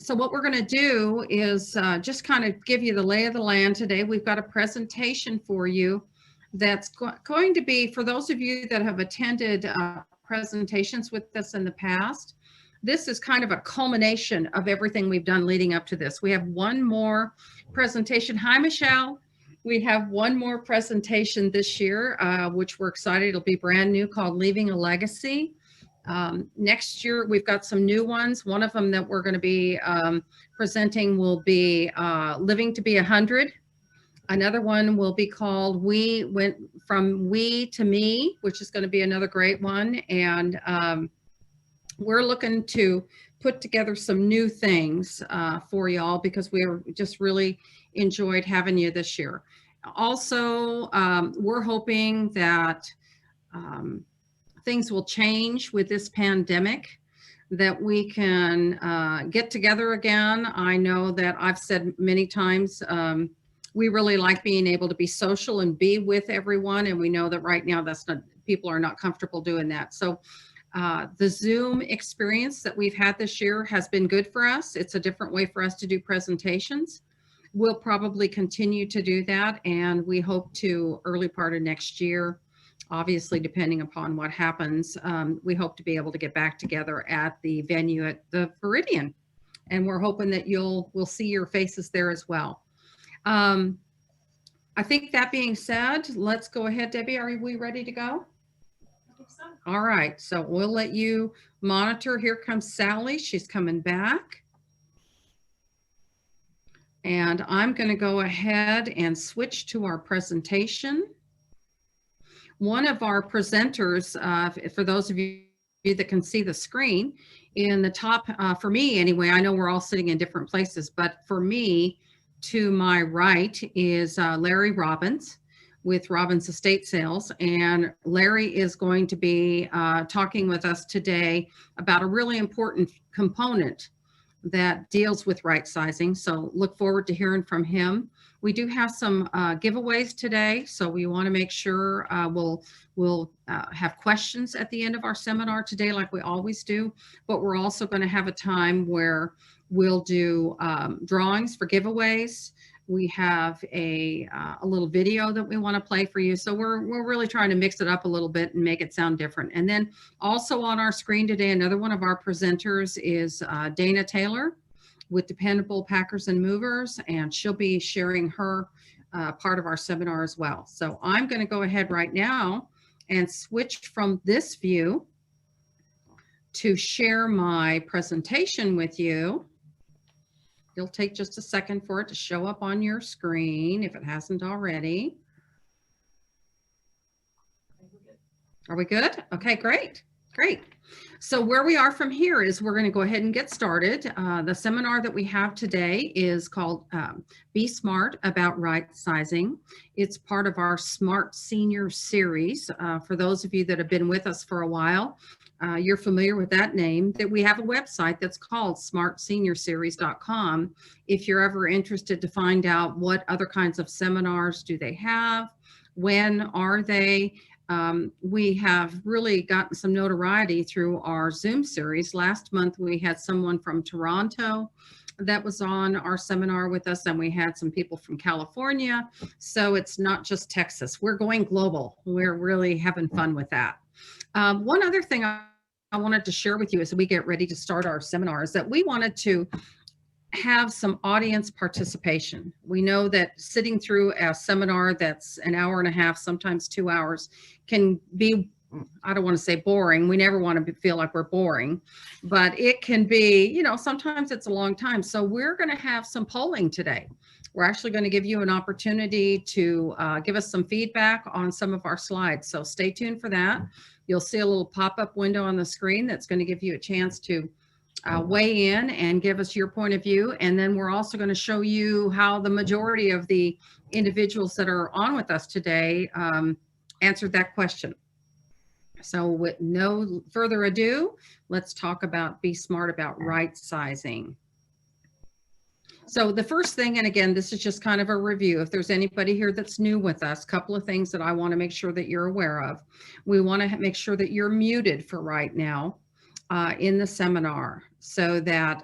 So what we're going to do is just kind of give you the lay of the land today. We've got a presentation for you that's going to be, for those of you that have attended presentations with us in the past, this is kind of a culmination of everything we've done leading up to this. We have one more presentation. Hi, Michelle. We have one more presentation this year, which we're excited. It'll be brand new, called Leaving a Legacy. Next year, we've got some new ones. One of them that we're going to be presenting will be Living to be 100. Another one will be called We Went From We to Me, which is going to be another great one. And we're looking to put together some new things for y'all because we're just really enjoyed having you this year. Also, we're hoping that things will change with this pandemic, that we can get together again. I know that I've said many times, we really like being able to be social and be with everyone. And we know that right now people are not comfortable doing that. So the Zoom experience that we've had this year has been good for us. It's a different way for us to do presentations. We'll probably continue to do that. And we hope to early part of next year, obviously, depending upon what happens, we hope to be able to get back together at the venue at the Viridian. And we're hoping that we'll see your faces there as well. I think that being said, let's go ahead. Debbie, are we ready to go? I think so. All right, so we'll let you monitor. Here comes Sally. She's coming back. And I'm going to go ahead and switch to our presentation. One of our presenters, for those of you that can see the screen, in the top, for me anyway, I know we're all sitting in different places, but for me, to my right is Larry Robbins with Robbins Estate Sales. And Larry is going to be talking with us today about a really important component that deals with right sizing. So look forward to hearing from him. We do have some giveaways today, so we want to make sure we'll have questions at the end of our seminar today, like we always do. But we're also going to have a time where we'll do drawings for giveaways. We have a little video that we want to play for you. So we're really trying to mix it up a little bit and make it sound different. And then also on our screen today, another one of our presenters is Dana Taylor with Dependable Packers and Movers, and she'll be sharing her part of our seminar as well. So I'm going to go ahead right now and switch from this view to share my presentation with you. It'll take just a second for it to show up on your screen if it hasn't already. Are we good? Okay, great. Great. So where we are from here is we're going to go ahead and get started. The seminar that we have today is called Be Smart About Right Sizing. It's part of our Smart Senior series. For those of you that have been with us for a while, you're familiar with that name, that we have a website that's called smartseniorseries.com. If you're ever interested to find out what other kinds of seminars do they have, when are they, we have really gotten some notoriety through our Zoom series. Last month, we had someone from Toronto that was on our seminar with us, and we had some people from California. So it's not just Texas. We're going global. We're really having fun with that. One other thing I wanted to share with you as we get ready to start our seminar is that we wanted to have some audience participation. We know that sitting through a seminar that's an hour and a half, sometimes 2 hours, can be, I don't want to say boring. We never want to feel like we're boring, but it can be, you know, sometimes it's a long time. So we're going to have some polling today. We're actually going to give you an opportunity to give us some feedback on some of our slides. So stay tuned for that. You'll see a little pop-up window on the screen that's going to give you a chance to weigh in and give us your point of view. And then we're also going to show you how the majority of the individuals that are on with us today answered that question. So with no further ado, let's talk about Be Smart About Right Sizing. So the first thing, and again, this is just kind of a review. If there's anybody here that's new with us, a couple of things that I want to make sure that you're aware of. We want to make sure that you're muted for right now in the seminar. so that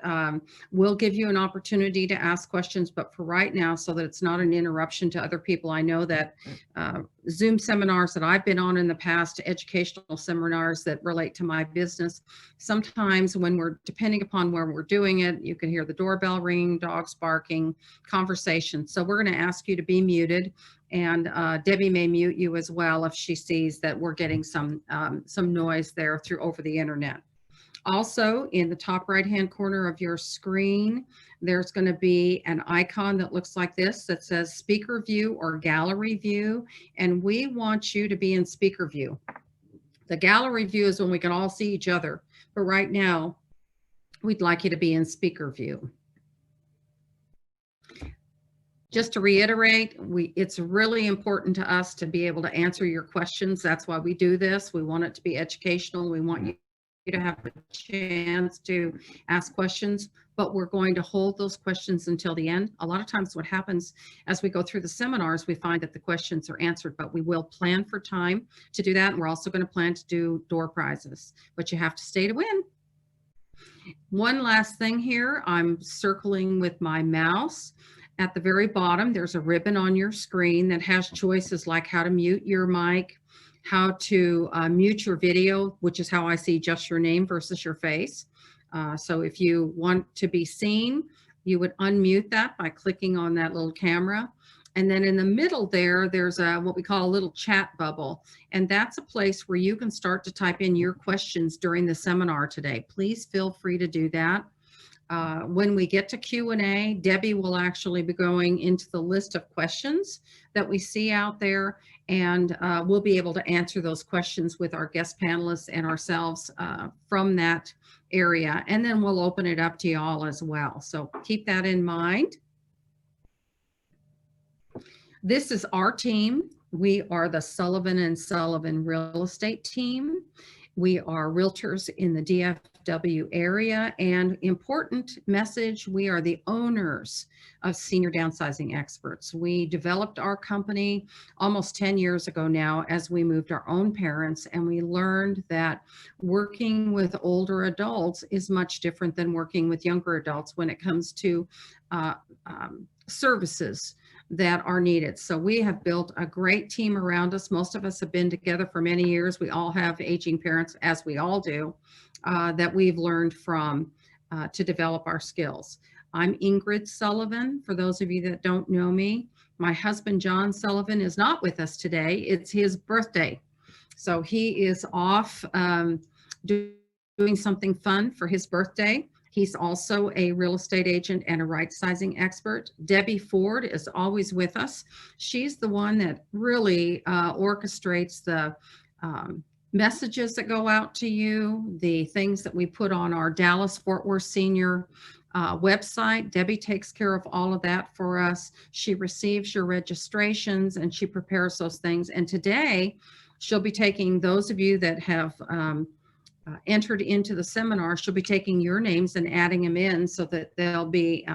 we'll give you an opportunity to ask questions, but for right now, so that it's not an interruption to other people. I know that Zoom seminars that I've been on in the past, educational seminars that relate to my business, sometimes when we're, depending upon where we're doing it, you can hear the doorbell ringing, dogs barking, conversation. So we're going to ask you to be muted, and Debbie may mute you as well if she sees that we're getting some noise there through over the internet. Also, in the top right-hand corner of your screen, there's going to be an icon that looks like this that says speaker view or gallery view, and we want you to be in speaker view. The gallery view is when we can all see each other, but right now, we'd like you to be in speaker view. Just to reiterate, it's really important to us to be able to answer your questions. That's why we do this. We want it to be educational. We want you to have a chance to ask questions, but we're going to hold those questions until the end. A lot of times what happens as we go through the seminars, we find that the questions are answered, but we will plan for time to do that. And we're also going to plan to do door prizes, but you have to stay to win. One last thing here, I'm circling with my mouse. At the very bottom, there's a ribbon on your screen that has choices like how to mute your mic, how to mute your video, which is how I see just your name versus your face. So if you want to be seen, you would unmute that by clicking on that little camera. And then in the middle there, there's what we call a little chat bubble. And that's a place where you can start to type in your questions during the seminar today. Please feel free to do that. When we get to Q&A, Debbie will actually be going into the list of questions that we see out there, and we'll be able to answer those questions with our guest panelists and ourselves from that area. And then we'll open it up to you all as well. So keep that in mind. This is our team. We are the Sullivan and Sullivan real estate team. We are realtors in the DFW area, and important message, we are the owners of Senior Downsizing Experts. We developed our company almost 10 years ago now as we moved our own parents, and we learned that working with older adults is much different than working with younger adults when it comes to services that are needed. So we have built a great team around us. Most of us have been together for many years. We all have aging parents, as we all do, that we've learned from to develop our skills. I'm Ingrid Sullivan, for those of you that don't know me. My husband, John Sullivan, is not with us today. It's his birthday. So he is off doing something fun for his birthday. He's also a real estate agent and a rightsizing expert. Debbie Ford is always with us. She's the one that really orchestrates the messages that go out to you, the things that we put on our Dallas-Fort Worth Senior website. Debbie takes care of all of that for us. She receives your registrations and she prepares those things. And today, she'll be taking those of you that have entered into the seminar, she'll be taking your names and adding them in so that they'll be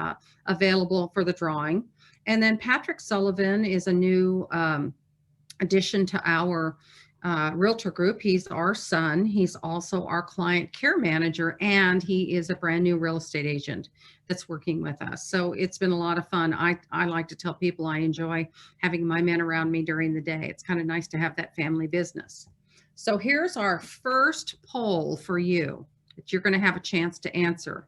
available for the drawing. And then Patrick Sullivan is a new addition to our realtor group. He's our son. He's also our client care manager, and he is a brand new real estate agent that's working with us. So it's been a lot of fun. I like to tell people I enjoy having my men around me during the day. It's kind of nice to have that family business. So here's our first poll for you that you're going to have a chance to answer.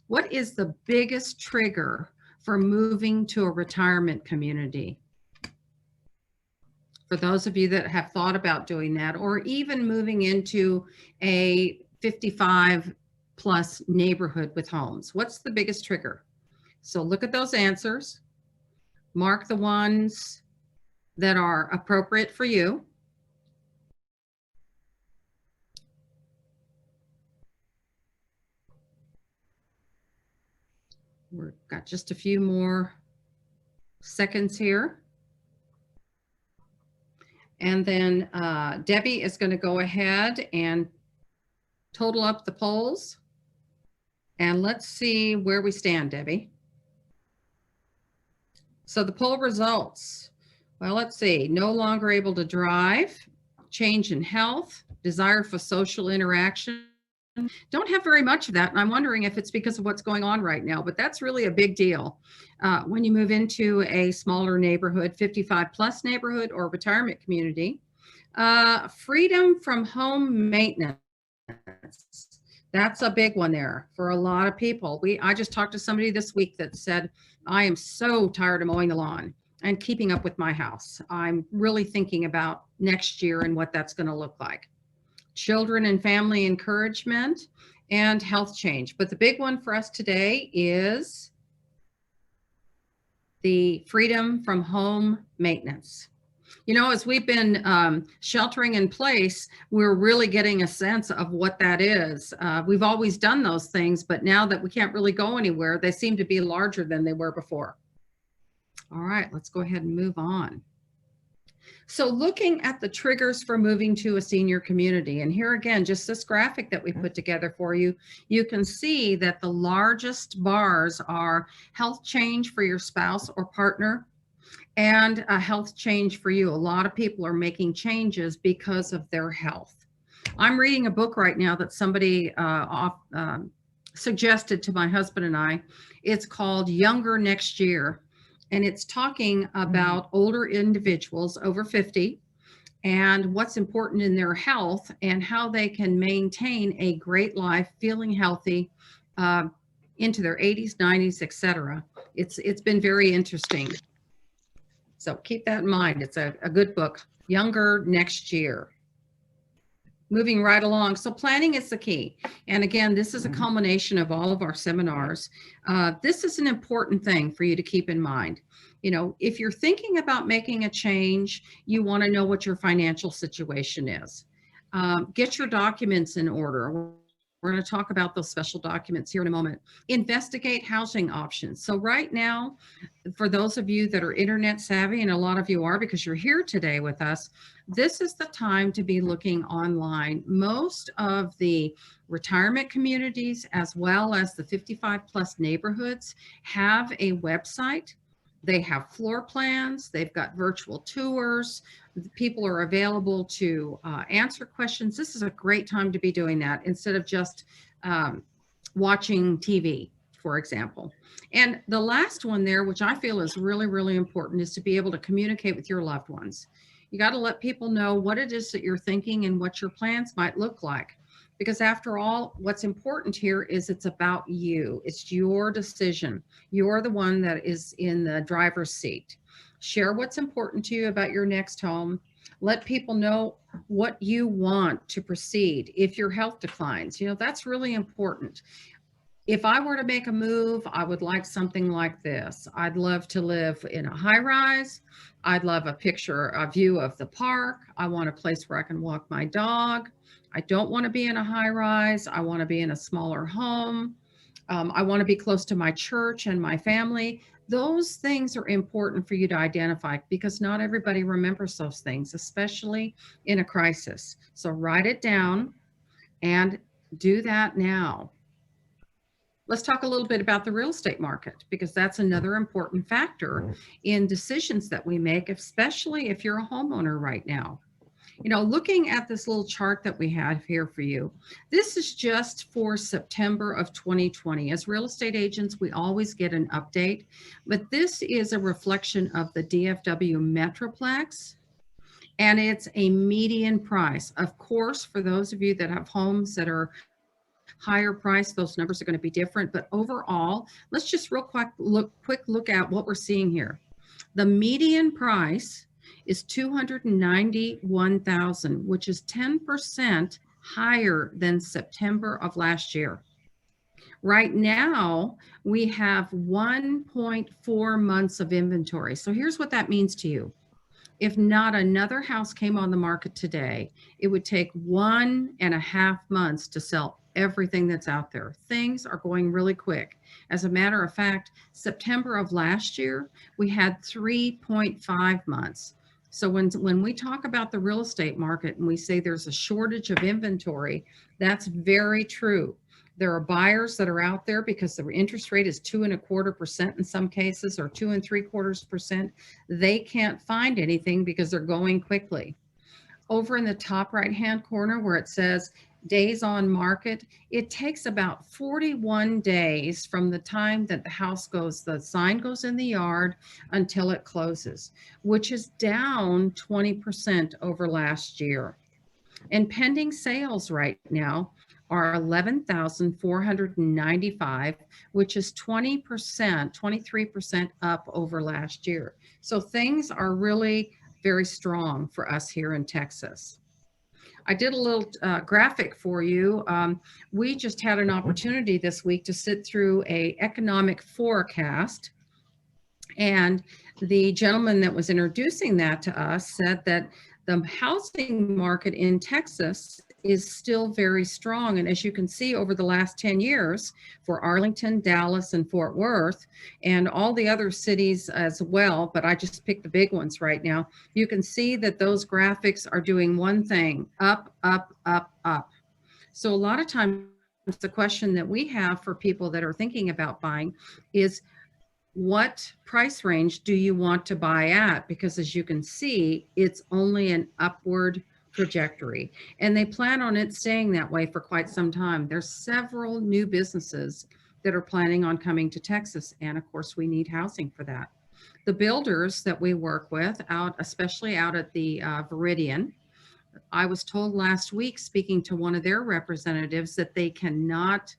What is the biggest trigger for moving to a retirement community? For those of you that have thought about doing that, or even moving into a 55 plus neighborhood with homes, what's the biggest trigger? So look at those answers, mark the ones that are appropriate for you. We've got just a few more seconds here. And then Debbie is going to go ahead and total up the polls. And let's see where we stand, Debbie. So the poll results, well, let's see, no longer able to drive, change in health, desire for social interaction, don't have very much of that. And I'm wondering if it's because of what's going on right now, but that's really a big deal. When you move into a smaller neighborhood, 55 plus neighborhood or retirement community, freedom from home maintenance. That's a big one there for a lot of people. I just talked to somebody this week that said, I am so tired of mowing the lawn and keeping up with my house. I'm really thinking about next year and what that's going to look like. Children and family encouragement and health change. But the big one for us today is the freedom from home maintenance. You know, as we've been sheltering in place, we're really getting a sense of what that is. We've always done those things, but now that we can't really go anywhere, they seem to be larger than they were before. All right, let's go ahead and move on. So looking at the triggers for moving to a senior community, and here again, just this graphic that we put together for you, you can see that the largest bars are health change for your spouse or partner, and a health change for you. A lot of people are making changes because of their health. I'm reading a book right now that somebody suggested to my husband and I. It's called Younger Next Year, and it's talking about older individuals over 50 and what's important in their health and how they can maintain a great life, feeling healthy into their 80s, 90s, etc. It's been very interesting. So keep that in mind. It's a good book, Younger Next Year. Moving right along. So planning is the key. And again, this is a culmination of all of our seminars. This is an important thing for you to keep in mind. You know, if you're thinking about making a change, you want to know what your financial situation is. Get your documents in order. We're going to talk about those special documents here in a moment. Investigate housing options. So right now, for those of you that are internet savvy, and a lot of you are because you're here today with us, this is the time to be looking online. Most of the retirement communities, as well as the 55 plus neighborhoods, have a website. They have floor plans. They've got virtual tours. People are available to answer questions. This is a great time to be doing that instead of just watching TV, for example. And the last one there, which I feel is really, really important, is to be able to communicate with your loved ones. You got to let people know what it is that you're thinking and what your plans might look like. Because after all, what's important here is it's about you. It's your decision. You're the one that is in the driver's seat. Share what's important to you about your next home. Let people know what you want to proceed if your health declines. You know, that's really important. If I were to make a move, I would like something like this. I'd love to live in a high rise. I'd love a view of the park. I want a place where I can walk my dog. I don't want to be in a high rise. I want to be in a smaller home. I want to be close to my church and my family. Those things are important for you to identify because not everybody remembers those things, especially in a crisis. So write it down and do that now. Let's talk a little bit about the real estate market because that's another important factor in decisions that we make, especially if you're a homeowner right now. You know, looking at this little chart that we have here for you, this is just for September of 2020. As real estate agents, we always get an update, but this is a reflection of the DFW Metroplex, and it's a median price. Of course, for those of you that have homes that are higher price, those numbers are going to be different, but overall, let's just real quick look at what we're seeing here. The median price is $291,000, which is 10% higher than September of last year. Right now, we have 1.4 months of inventory. So here's what that means to you. If not another house came on the market today, it would take 1.5 months to sell everything that's out there. Things are going really quick. As a matter of fact, September of last year, we had 3.5 months. So when we talk about the real estate market and we say there's a shortage of inventory, that's very true. There are buyers that are out there because the interest rate is 2.25% in some cases, or 2.75%. They can't find anything because they're going quickly. Over in the top right-hand corner where it says days on market, it takes about 41 days from the time that the sign goes in the yard until it closes, which is down 20% over last year. And pending sales right now are 11,495, which is 20%, 23% up over last year. So things are really very strong for us here in Texas. I did a little graphic for you. We just had an opportunity this week to sit through a economic forecast, and the gentleman that was introducing that to us said that the housing market in Texas is still very strong. And as you can see, over the last 10 years for Arlington, Dallas, and Fort Worth, and all the other cities as well, but I just picked the big ones right now, you can see that those graphics are doing one thing: up, up, up, up. So a lot of times the question that we have for people that are thinking about buying is, what price range do you want to buy at? Because as you can see, it's only an upward trajectory, and they plan on it staying that way for quite some time. There's several new businesses that are planning on coming to Texas, and of course we need housing for that. The builders that we work with out, especially out at the Viridian, I was told last week, speaking to one of their representatives, that they cannot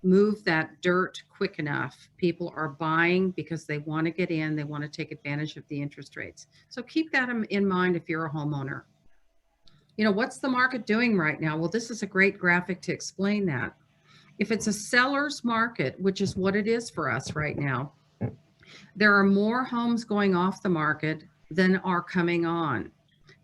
move that dirt quick enough. People are buying because they want to get in, they want to take advantage of the interest rates. So keep that in mind if you're a homeowner. What's the market doing right now? Well, this is a great graphic to explain that. If it's a seller's market, which is what it is for us right now, there are more homes going off the market than are coming on.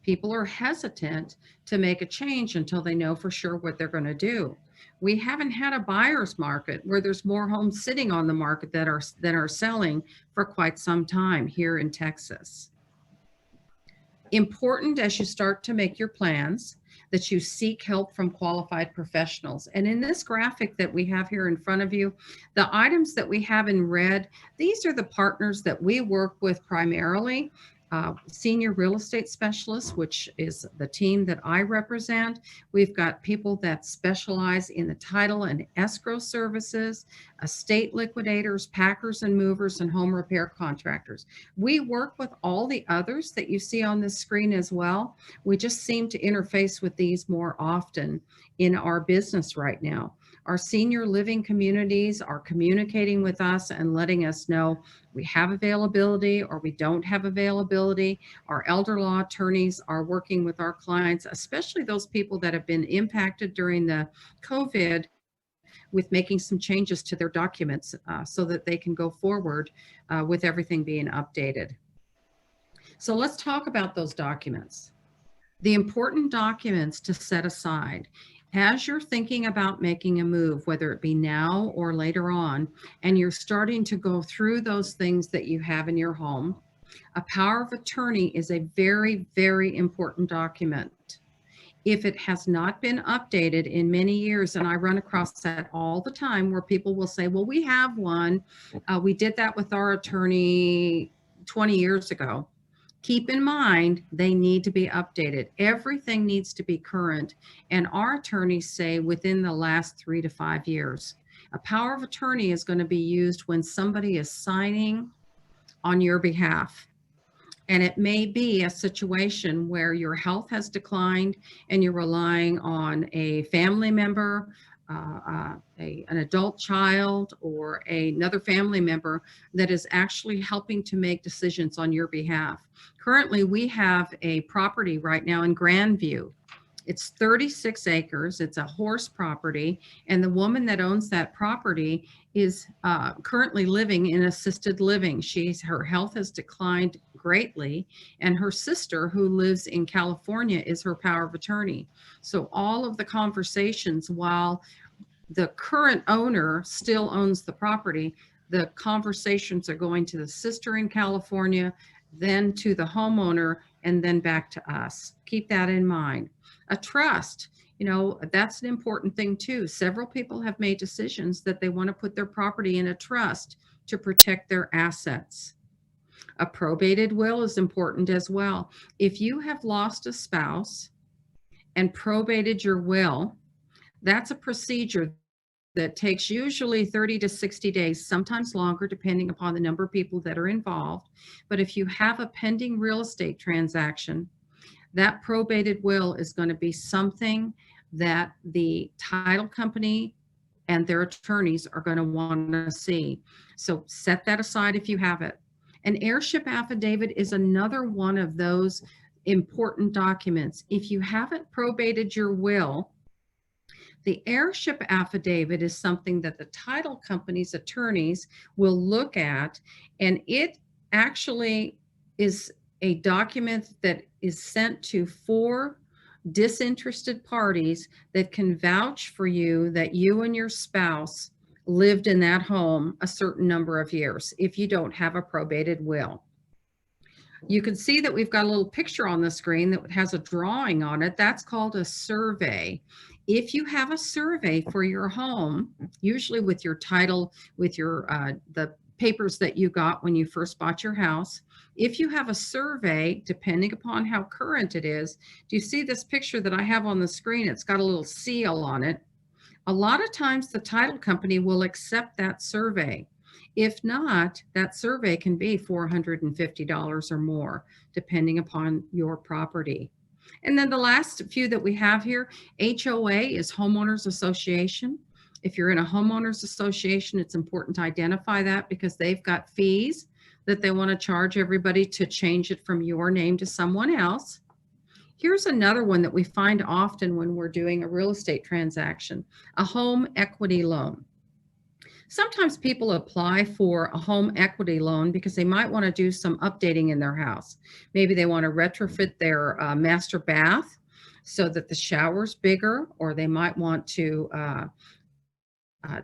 People are hesitant to make a change until they know for sure what they're going to do. We haven't had a buyer's market where there's more homes sitting on the market that are selling for quite some time here in Texas. Important as you start to make your plans that you seek help from qualified professionals. And in this graphic that we have here in front of you, the items that we have in red, these are the partners that we work with primarily. Senior real estate specialists, which is the team that I represent. We've got people that specialize in the title and escrow services, estate liquidators, packers and movers, and home repair contractors. We work with all the others that you see on this screen as well. We just seem to interface with these more often in our business right now. Our senior living communities are communicating with us and letting us know we have availability or we don't have availability. Our elder law attorneys are working with our clients, especially those people that have been impacted during the COVID, with making some changes to their documents so that they can go forward with everything being updated. So let's talk about those documents. The important documents to set aside as you're thinking about making a move, whether it be now or later on, and you're starting to go through those things that you have in your home. A power of attorney is a very, very important document. If it has not been updated in many years, and I run across that all the time where people will say, well, we have one. We did that with our attorney 20 years ago. Keep in mind, they need to be updated. Everything needs to be current. And our attorneys say within the last 3 to 5 years. A power of attorney is going to be used when somebody is signing on your behalf. And it may be a situation where your health has declined and you're relying on a family member, an adult child, or another family member that is actually helping to make decisions on your behalf. Currently, we have a property right now in Grandview. It's 36 acres. It's a horse property. And the woman that owns that property is currently living in assisted living. Her health has declined greatly. And her sister, who lives in California, is her power of attorney. So all of the conversations, while the current owner still owns the property, the conversations are going to the sister in California, then to the homeowner, and then back to us. Keep that in mind. A trust, that's an important thing too. Several people have made decisions that they want to put their property in a trust to protect their assets. A probated will is important as well. If you have lost a spouse and probated your will, That's a procedure that takes usually 30 to 60 days, sometimes longer, depending upon the number of people that are involved. But if you have a pending real estate transaction, that probated will is going to be something that the title company and their attorneys are going to want to see. So set that aside if you have it. An heirship affidavit is another one of those important documents. If you haven't probated your will, the heirship affidavit is something that the title company's attorneys will look at, and it actually is a document that is sent to 4 disinterested parties that can vouch for you that you and your spouse lived in that home a certain number of years if you don't have a probated will. You can see that we've got a little picture on the screen that has a drawing on it. That's called a survey. If you have a survey for your home, usually with your title, with your the papers that you got when you first bought your house, if you have a survey, depending upon how current it is, do you see this picture that I have on the screen? It's got a little seal on it. A lot of times the title company will accept that survey. If not, that survey can be $450 or more, depending upon your property. And then the last few that we have here, HOA is Homeowners Association. If you're in a homeowners association, it's important to identify that because they've got fees that they want to charge everybody to change it from your name to someone else. Here's another one that we find often when we're doing a real estate transaction, a home equity loan. Sometimes people apply for a home equity loan because they might want to do some updating in their house. Maybe they want to retrofit their master bath so that the shower's bigger, or they might want to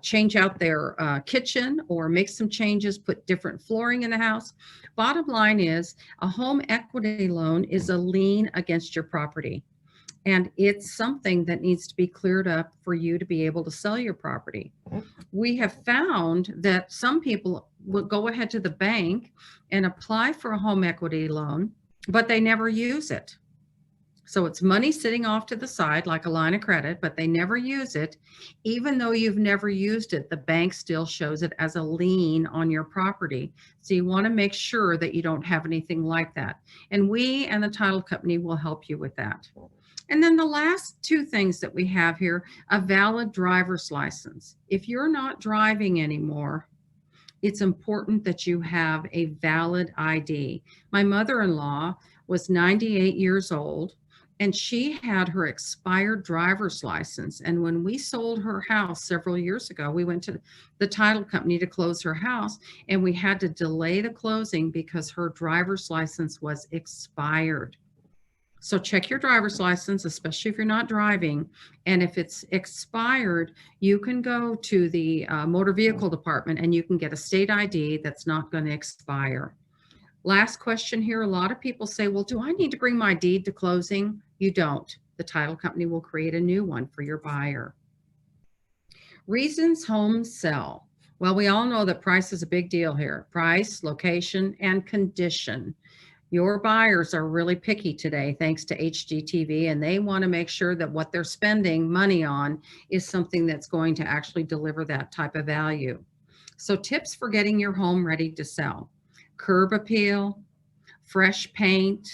change out their kitchen or make some changes, put different flooring in the house. Bottom line is a home equity loan is a lien against your property. And it's something that needs to be cleared up for you to be able to sell your property. We have found that some people will go ahead to the bank and apply for a home equity loan, but they never use it. So it's money sitting off to the side like a line of credit, but they never use it. Even though you've never used it, the bank still shows it as a lien on your property. So you want to make sure that you don't have anything like that. And we and the title company will help you with that. And then the last 2 things that we have here, a valid driver's license. If you're not driving anymore, it's important that you have a valid ID. My mother-in-law was 98 years old, and she had her expired driver's license. And when we sold her house several years ago, we went to the title company to close her house, and we had to delay the closing because her driver's license was expired. So check your driver's license, especially if you're not driving. And if it's expired, you can go to the motor vehicle department and you can get a state ID that's not going to expire. Last question here. A lot of people say, well, do I need to bring my deed to closing? You don't. The title company will create a new one for your buyer. Reasons homes sell. Well, we all know that price is a big deal here. Price, location, and condition. Your buyers are really picky today, thanks to HGTV, and they want to make sure that what they're spending money on is something that's going to actually deliver that type of value. So tips for getting your home ready to sell: curb appeal, fresh paint,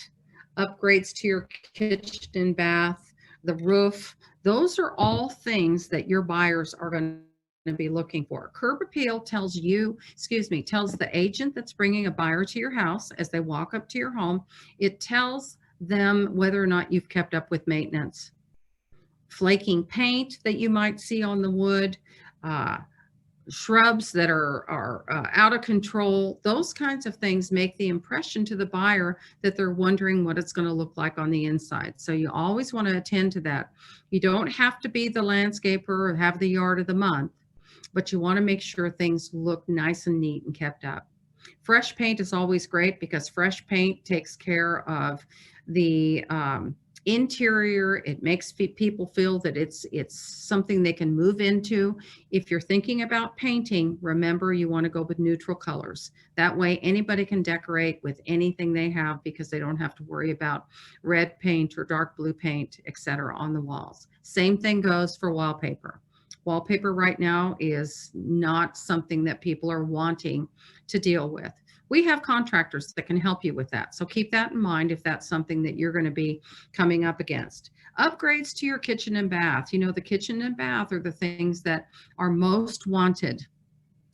upgrades to your kitchen and bath, the roof. Those are all things that your buyers are going to be looking for. Curb appeal tells the agent that's bringing a buyer to your house as they walk up to your home, it tells them whether or not you've kept up with maintenance. Flaking paint that you might see on the wood, shrubs that are out of control, those kinds of things make the impression to the buyer that they're wondering what it's going to look like on the inside. So you always want to attend to that. You don't have to be the landscaper or have the yard of the month, but you want to make sure things look nice and neat and kept up. Fresh paint is always great because fresh paint takes care of the interior. It makes people feel that it's something they can move into. If you're thinking about painting, remember you want to go with neutral colors. That way anybody can decorate with anything they have because they don't have to worry about red paint or dark blue paint, etc. on the walls. Same thing goes for wallpaper. Wallpaper right now is not something that people are wanting to deal with. We have contractors that can help you with that. So keep that in mind if that's something that you're going to be coming up against. Upgrades to your kitchen and bath. You know, the kitchen and bath are the things that are most wanted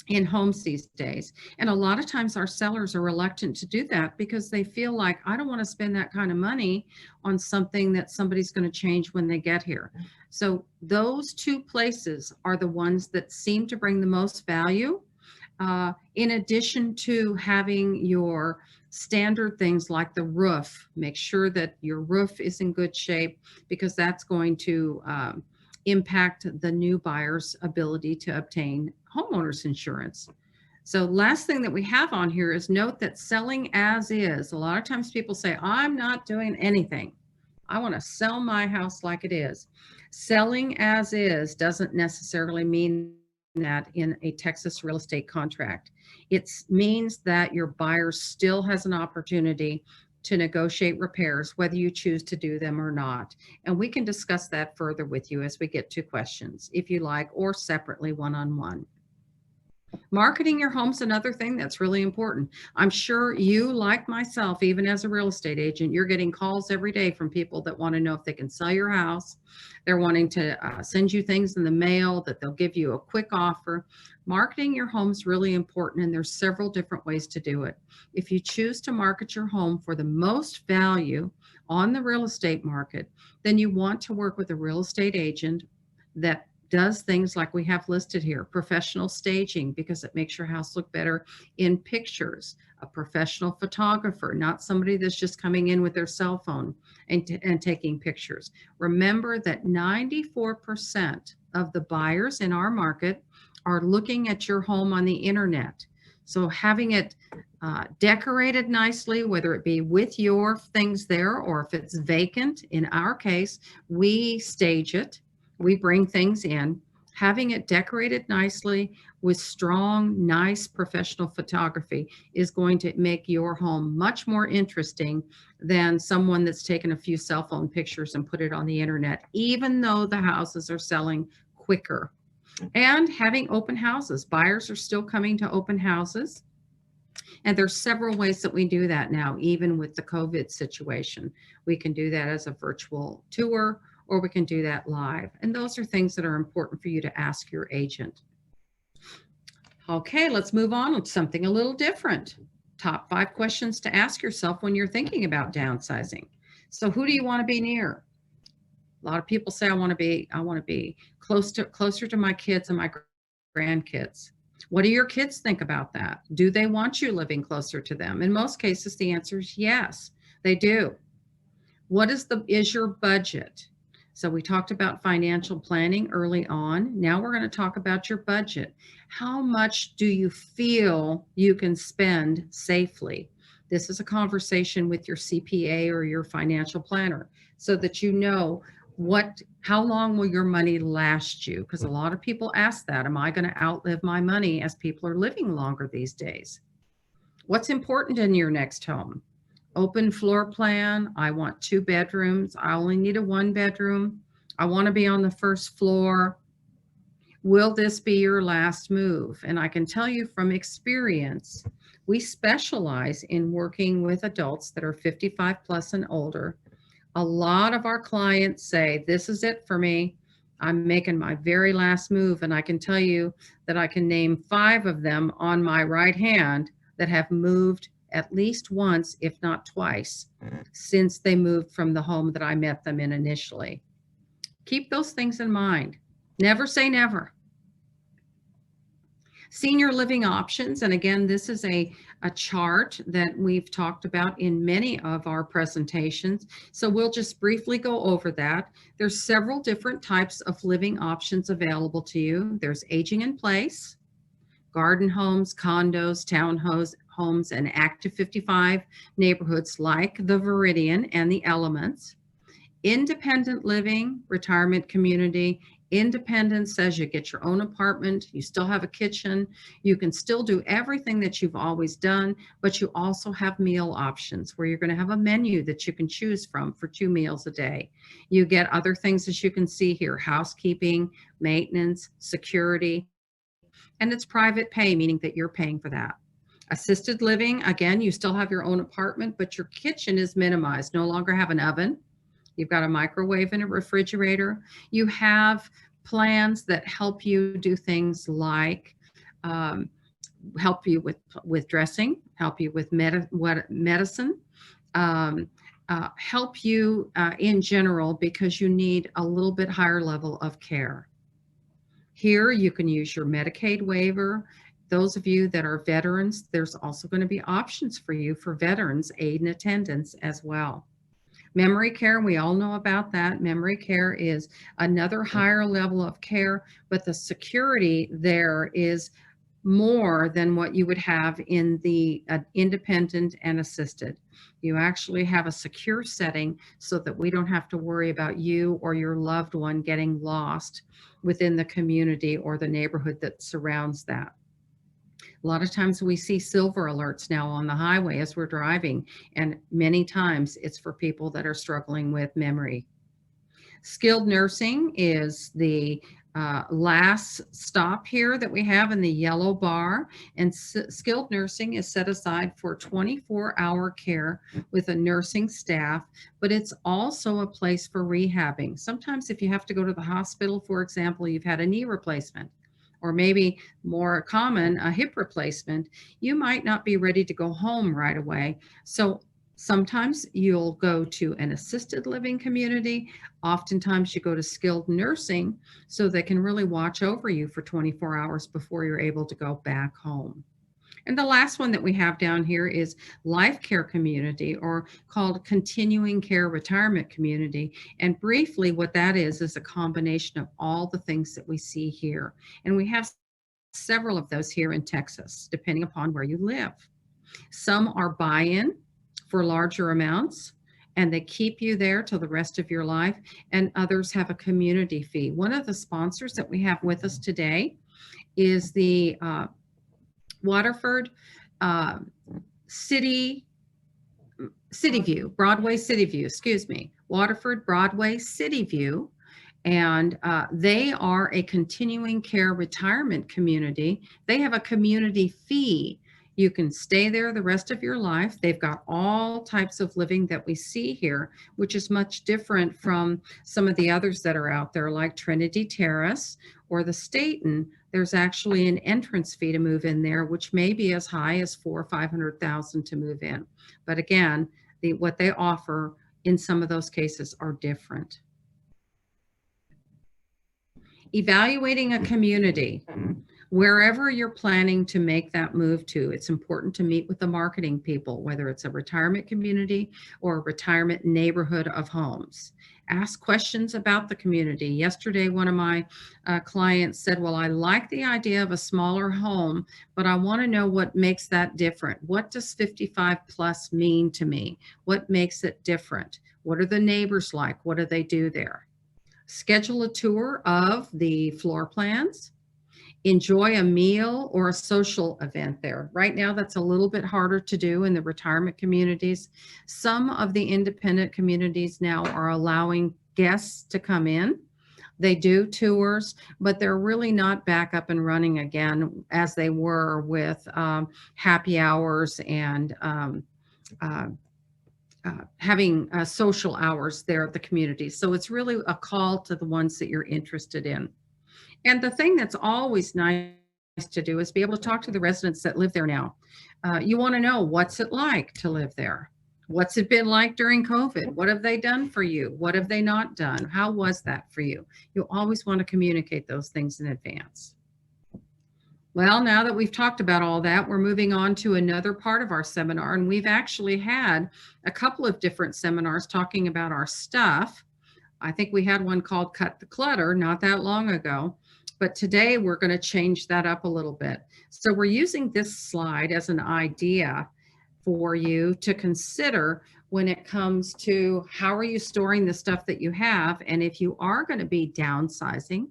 in homes these days. And a lot of times our sellers are reluctant to do that because they feel like, I don't want to spend that kind of money on something that somebody's going to change when they get here. So those two places are the ones that seem to bring the most value. In addition to having your standard things like the roof, make sure that your roof is in good shape because that's going to impact the new buyer's ability to obtain homeowners insurance. So last thing that we have on here is note that selling as is. A lot of times people say, I'm not doing anything. I want to sell my house like it is. Selling as is doesn't necessarily mean that in a Texas real estate contract. It means that your buyer still has an opportunity to negotiate repairs, whether you choose to do them or not. And we can discuss that further with you as we get to questions, if you like, or separately one-on-one. Marketing your home's another thing that's really important. I'm sure you, like myself, even as a real estate agent, you're getting calls every day from people that want to know if they can sell your house. They're wanting to send you things in the mail, that they'll give you a quick offer. Marketing your home's really important, and there's several different ways to do it. If you choose to market your home for the most value on the real estate market, then you want to work with a real estate agent that does things like we have listed here: professional staging, because it makes your house look better in pictures; a professional photographer, not somebody that's just coming in with their cell phone and taking pictures. Remember that 94% of the buyers in our market are looking at your home on the internet. So having it decorated nicely, whether it be with your things there or if it's vacant, in our case, we stage it. We bring things in. Having it decorated nicely with strong, nice professional photography is going to make your home much more interesting than someone that's taken a few cell phone pictures and put it on the internet, even though the houses are selling quicker. And having open houses. Buyers are still coming to open houses. And there's several ways that we do that now, even with the COVID situation. We can do that as a virtual tour, or we can do that live. And those are things that are important for you to ask your agent. Okay, let's move on with something a little different. Top 5 questions to ask yourself when you're thinking about downsizing. So who do you want to be near? A lot of people say, I want to be closer to my kids and my grandkids. What do your kids think about that? Do they want you living closer to them? In most cases, the answer is yes, they do. What is your budget? So we talked about financial planning early on. Now we're going to talk about your budget. How much do you feel you can spend safely? This is a conversation with your CPA or your financial planner so that you know how long will your money last you? Because a lot of people ask that. Am I going to outlive my money as people are living longer these days? What's important in your next home? Open floor plan. I want 2 bedrooms. I only need a 1 bedroom. I want to be on the first floor. Will this be your last move? And I can tell you from experience, we specialize in working with adults that are 55 plus and older. A lot of our clients say, this is it for me. I'm making my very last move. And I can tell you that I can name 5 of them on my right hand that have moved at least once, if not twice, since they moved from the home that I met them in initially. Keep those things in mind. Never say never. Senior living options. And again, this is a chart that we've talked about in many of our presentations. So we'll just briefly go over that. There's several different types of living options available to you. There's aging in place, garden homes, condos, townhomes, and active 55 neighborhoods like the Viridian and the Elements. Independent living, retirement community. Independent says you get your own apartment, you still have a kitchen, you can still do everything that you've always done, but you also have meal options where you're going to have a menu that you can choose from for 2 meals a day. You get other things as you can see here: housekeeping, maintenance, security, and it's private pay, meaning that you're paying for that. Assisted living, again, you still have your own apartment, but your kitchen is minimized. No longer have an oven. You've got a microwave and a refrigerator. You have plans that help you do things like um, help you with dressing, help you with medicine, um, help you in general because you need a little bit higher level of care. Here, you can use your Medicaid waiver. Those of you that are veterans, there's also going to be options for you for veterans aid and attendance as well. Memory care, we all know about that. Memory care is another higher level of care, but the security there is more than what you would have in the independent and assisted. You actually have a secure setting so that we don't have to worry about you or your loved one getting lost within the community or the neighborhood that surrounds that. A lot of times we see silver alerts now on the highway as we're driving, and many times it's for people that are struggling with memory. Skilled nursing is the last stop here that we have in the yellow bar, and skilled nursing is set aside for 24-hour care with a nursing staff, but it's also a place for rehabbing. Sometimes if you have to go to the hospital, for example, you've had a knee replacement, or maybe more common, a hip replacement, you might not be ready to go home right away. So sometimes you'll go to an assisted living community. Oftentimes you go to skilled nursing so they can really watch over you for 24 hours before you're able to go back home. And the last one that we have down here is life care community, or called continuing care retirement community. And briefly, what that is a combination of all the things that we see here. And we have several of those here in Texas, depending upon where you live. Some are buy-in for larger amounts, and they keep you there till the rest of your life. And others have a community fee. One of the sponsors that we have with us today is the Waterford City View, Broadway City View, excuse me, Waterford Broadway City View. And they are a continuing care retirement community. They have a community fee. You can stay there the rest of your life. They've got all types of living that we see here, which is much different from some of the others that are out there, like Trinity Terrace or the Staten. There's actually an entrance fee to move in there, which may be as high as $400,000 or $500,000 to move in. But again, what they offer in some of those cases are different. Evaluating a community. Wherever you're planning to make that move to, it's important to meet with the marketing people, whether it's a retirement community or a retirement neighborhood of homes. Ask questions about the community. Yesterday, one of my clients said, well, I like the idea of a smaller home, but I want to know what makes that different. What does 55 plus mean to me? What makes it different? What are the neighbors like? What do they do there? Schedule a tour of the floor plans. Enjoy a meal or a social event there. Right now, that's a little bit harder to do in the retirement communities. Some of the independent communities now are allowing guests to come in. They do tours, but they're really not back up and running again as they were with happy hours and having social hours there at the community. So it's really a call to the ones that you're interested in. And the thing that's always nice to do is be able to talk to the residents that live there now. You want to know, what's it like to live there? What's it been like during COVID? What have they done for you? What have they not done? How was that for you? You always want to communicate those things in advance. Well, now that we've talked about all that, we're moving on to another part of our seminar. And we've actually had a couple of different seminars talking about our stuff. I think we had one called Cut the Clutter not that long ago. But today we're going to change that up a little bit. So we're using this slide as an idea for you to consider when it comes to how are you storing the stuff that you have. And if you are going to be downsizing,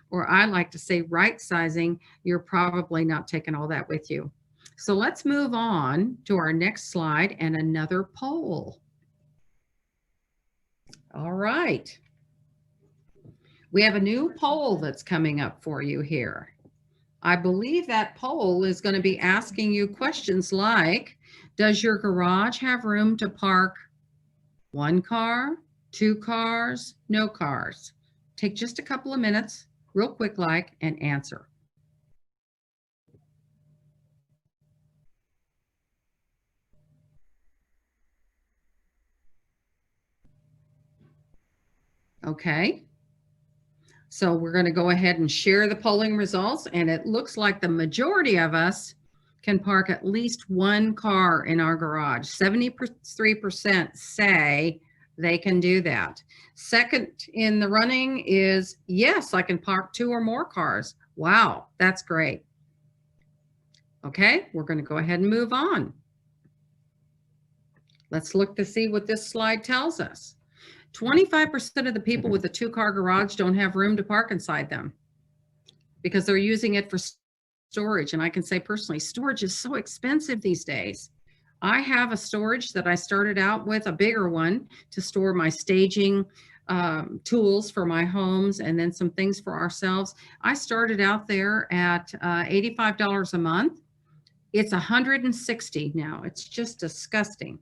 or I like to say right sizing, you're probably not taking all that with you. So let's move on to our next slide and another poll. All right. We have a new poll that's coming up for you here. I believe that poll is going to be asking you questions like, does your garage have room to park 1 car, 2 cars, no cars? Take just a couple of minutes, real quick like, and answer. Okay. So we're going to go ahead and share the polling results, and it looks like the majority of us can park at least 1 car in our garage. 73% say they can do that. Second in the running is, yes, I can park 2 or more cars. Wow, that's great. Okay, we're going to go ahead and move on. Let's look to see what this slide tells us. 25% of the people with a 2-car garage don't have room to park inside them because they're using it for storage. And I can say personally, storage is so expensive these days. I have a storage that I started out with, a bigger one, to store my staging tools for my homes and then some things for ourselves. I started out there at $85 a month. It's $160 now. It's just disgusting.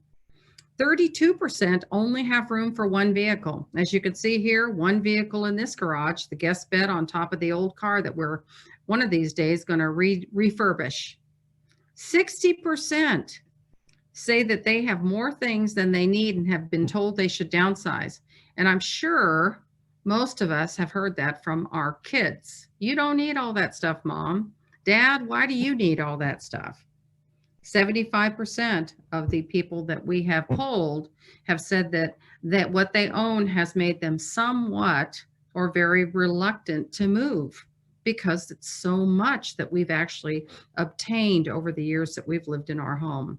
32% only have room for 1 vehicle. As you can see here, 1 vehicle in this garage, the guest bed on top of the old car that we're one of these days going to refurbish. 60% say that they have more things than they need and have been told they should downsize. And I'm sure most of us have heard that from our kids. You don't need all that stuff, Mom. Dad, why do you need all that stuff? 75% of the people that we have polled have said that what they own has made them somewhat or very reluctant to move because it's so much that we've actually obtained over the years that we've lived in our home.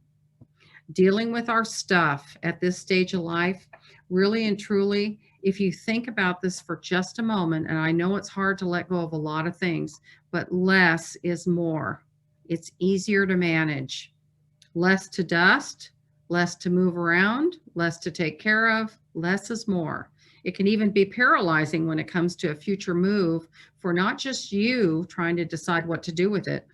Dealing with our stuff at this stage of life, really and truly, if you think about this for just a moment, and I know it's hard to let go of a lot of things, but less is more. It's easier to manage. Less to dust, less to move around, less to take care of, less is more. It can even be paralyzing when it comes to a future move for not just you trying to decide what to do with it,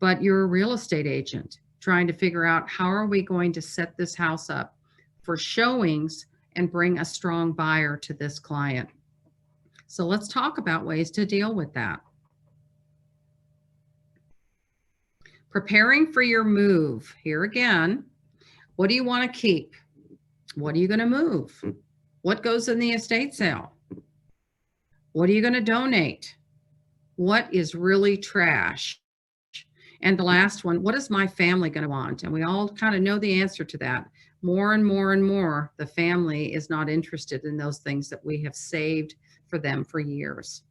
but you're a real estate agent trying to figure out how are we going to set this house up for showings and bring a strong buyer to this client. So let's talk about ways to deal with that. Preparing for your move. Here again, what do you want to keep? What are you going to move? What goes in the estate sale? What are you going to donate? What is really trash? And the last one, what is my family going to want? And we all kind of know the answer to that. More and more and more, the family is not interested in those things that we have saved for them for years.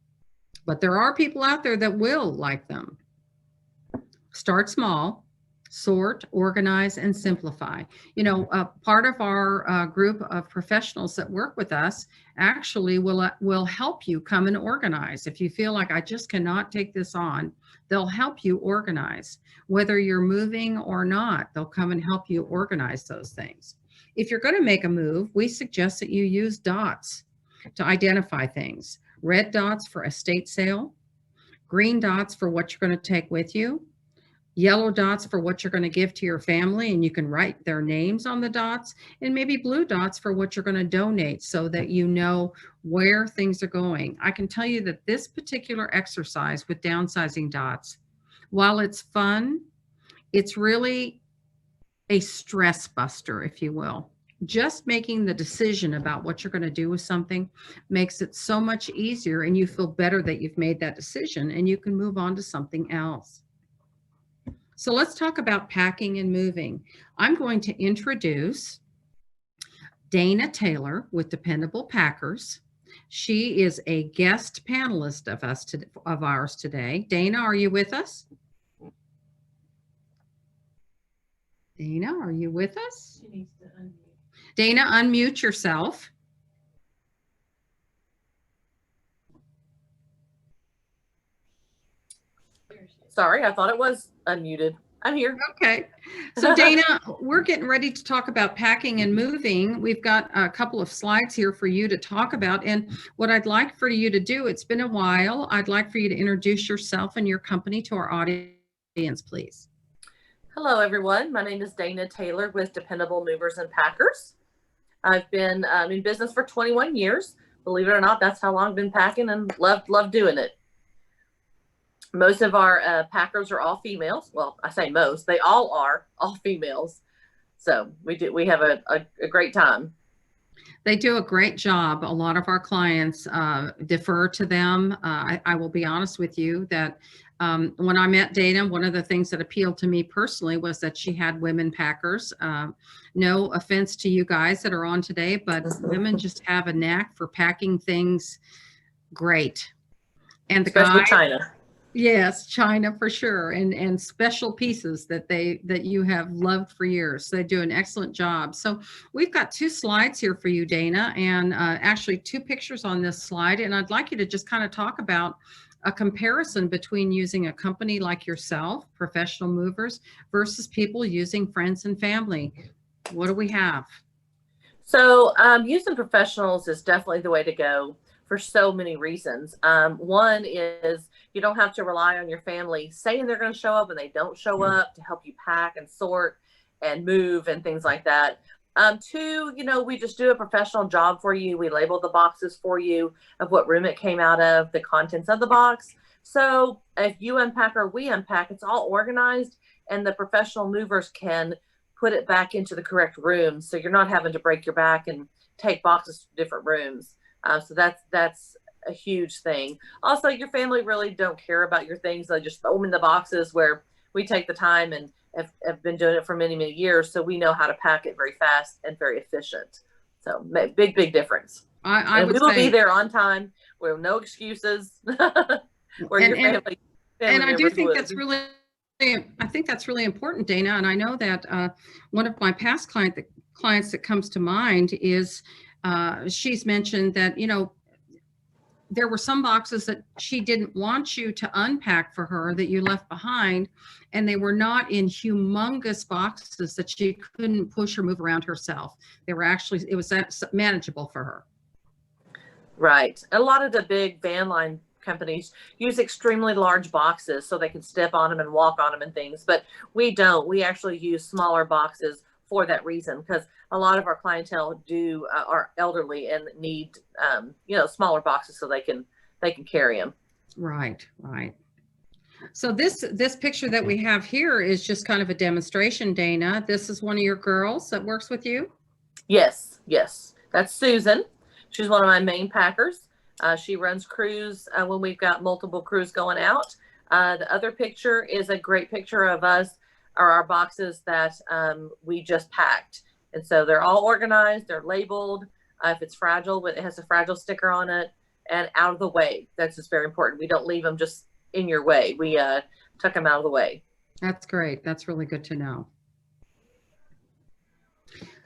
But there are people out there that will like them. Start small, sort, organize, and simplify. You know, part of our group of professionals that work with us actually will help you come and organize. If you feel like I just cannot take this on, they'll help you organize. Whether you're moving or not, they'll come and help you organize those things. If you're going to make a move, we suggest that you use dots to identify things. Red dots for estate sale, green dots for what you're going to take with you, yellow dots for what you're going to give to your family, and you can write their names on the dots, and maybe blue dots for what you're going to donate so that you know where things are going. I can tell you that this particular exercise with downsizing dots, while it's fun, it's really a stress buster, if you will. Just making the decision about what you're going to do with something makes it so much easier, and you feel better that you've made that decision and you can move on to something else. So let's talk about packing and moving. I'm going to introduce Dana Taylor with Dependable Packers. She is a guest panelist of ours today. Dana, are you with us? Dana, are you with us? She needs to unmute. Dana, unmute yourself. Sorry, I thought it was unmuted. I'm here. Okay. So Dana, we're getting ready to talk about packing and moving. We've got a couple of slides here for you to talk about. And what I'd like for you to do, it's been a while, I'd like for you to introduce yourself and your company to our audience, please. Hello, everyone. My name is Dana Taylor with Dependable Movers and Packers. I've been in business for 21 years. Believe it or not, that's how long I've been packing and love doing it. Most of our packers are all females. Well, I say most, they all are all females. So we have a great time. They do a great job. A lot of our clients defer to them. I will be honest with you that when I met Dana, one of the things that appealed to me personally was that she had women packers. No offense to you guys that are on today, but women just have a knack for packing things great. And the especially guys, China. yes, China for sure, and special pieces that you have loved for years. So they do an excellent job. So we've got two slides here for you, Dana, and actually two pictures on this slide. And I'd like you to just kind of talk about a comparison between using a company like yourself, Professional Movers, versus people using friends and family. What do we have? So using professionals is definitely the way to go for so many reasons. One is you don't have to rely on your family saying they're going to show up and they don't show up to help you pack and sort and move and things like that. Two, we just do a professional job for you. We label the boxes for you of what room it came out of, the contents of the box. So if you unpack or we unpack, it's all organized and the professional movers can put it back into the correct room. So you're not having to break your back and take boxes to different rooms. So that's a huge thing. Also, your family really don't care about your things. They just throw them in the boxes, where we take the time and have been doing it for many, many years. So we know how to pack it very fast and very efficient. So big difference. I would we will say, be there on time. We have no excuses. Where your family and I do think would. that's really, I think that's really important, Dana. And I know that one of my past clients that comes to mind is she's mentioned that, there were some boxes that she didn't want you to unpack for her that you left behind, and they were not in humongous boxes that she couldn't push or move around herself. They were actually, it was manageable for her. Right. A lot of the big van line companies use extremely large boxes so they can step on them and walk on them and things, but we don't. We actually use smaller boxes for that reason, because a lot of our clientele are elderly and need smaller boxes so they can carry them. Right. So this picture that we have here is just kind of a demonstration, Dana. This is one of your girls that works with you? Yes. That's Susan. She's one of my main packers. She runs crews when we've got multiple crews going out. The other picture is a great picture of us, or our boxes that we just packed. And so they're all organized, they're labeled. If it's fragile, it has a fragile sticker on it, and out of the way. That's just very important. We don't leave them just in your way. We tuck them out of the way. That's great. That's really good to know.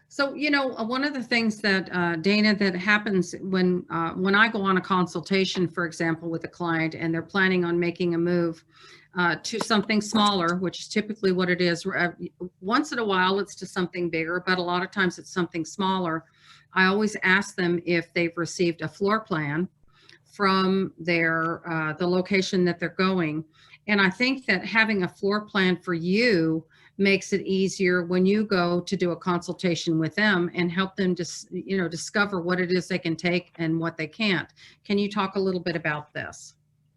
So, one of the things that, Dana, that happens when I go on a consultation, for example, with a client, and they're planning on making a move to something smaller, which is typically what it is. Once in a while, it's to something bigger, but a lot of times it's something smaller. I always ask them if they've received a floor plan from the location that they're going. And I think that having a floor plan for you makes it easier when you go to do a consultation with them and help them to, discover what it is they can take and what they can't. Can you talk a little bit about this?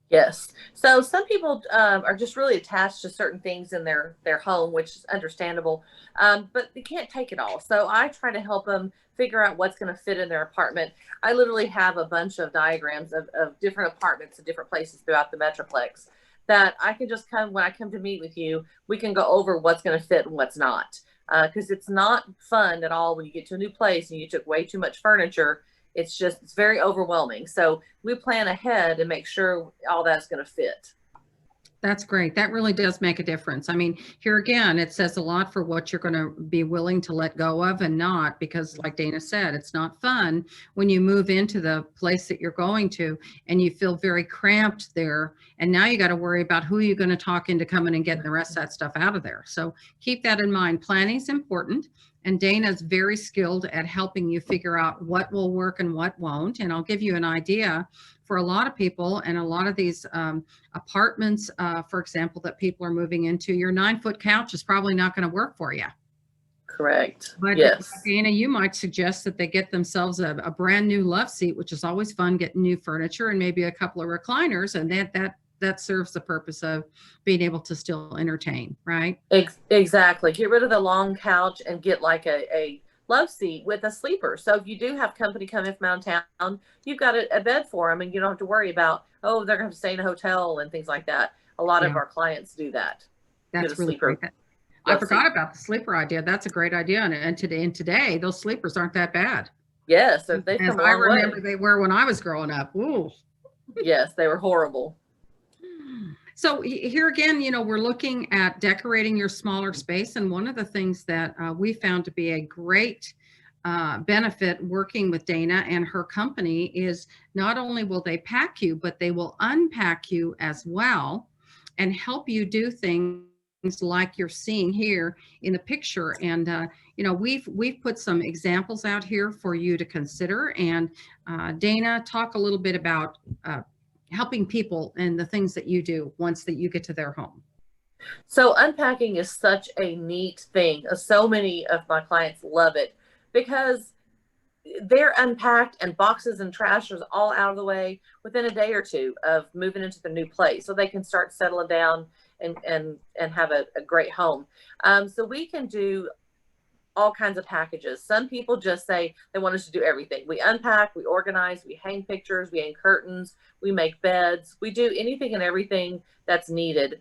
Yes. So some people are just really attached to certain things in their home, which is understandable, but they can't take it all. So I try to help them figure out what's going to fit in their apartment. I literally have a bunch of diagrams of different apartments in different places throughout the Metroplex that I can just when I come to meet with you, we can go over what's going to fit and what's not. Because it's not fun at all when you get to a new place and you took way too much furniture. It's very overwhelming. So we plan ahead and make sure all that's going to fit. That's great. That really does make a difference. I mean, here again, it says a lot for what you're going to be willing to let go of and not, because like Dana said, it's not fun when you move into the place that you're going to and you feel very cramped there. And now you got to worry about who you're going to talk into coming and getting the rest of that stuff out of there. So keep that in mind. Planning is important. And Dana's very skilled at helping you figure out what will work and what won't. And I'll give you an idea for a lot of people and a lot of these apartments, for example, that people are moving into. Your 9-foot couch is probably not going to work for you. Correct. But Yes. Dana, you might suggest that they get themselves a brand new love seat, which is always fun, getting new furniture and maybe a couple of recliners, and that serves the purpose of being able to still entertain, right? Exactly. Get rid of the long couch and get like a love seat with a sleeper. So if you do have company coming from out of town, you've got a bed for them, and you don't have to worry about, oh, they're going to stay in a hotel and things like that. A lot of our clients do that. That's really great. I forgot about the sleeper idea. That's a great idea. And today, those sleepers aren't that bad. Yes, so they've come a long way. I remember they were when I was growing up. Ooh. Yes, they were horrible. So here again, we're looking at decorating your smaller space. And one of the things that we found to be a great benefit working with Dana and her company is not only will they pack you, but they will unpack you as well and help you do things like you're seeing here in the picture. And we've put some examples out here for you to consider. And Dana, talk a little bit about helping people and the things that you do once that you get to their home. So unpacking is such a neat thing. So many of my clients love it because they're unpacked and boxes and trash is all out of the way within a day or two of moving into the new place, so they can start settling down and have a great home. So we can do all kinds of packages. Some people just say they want us to do everything. We unpack, we organize, we hang pictures, we hang curtains, we make beds, we do anything and everything that's needed.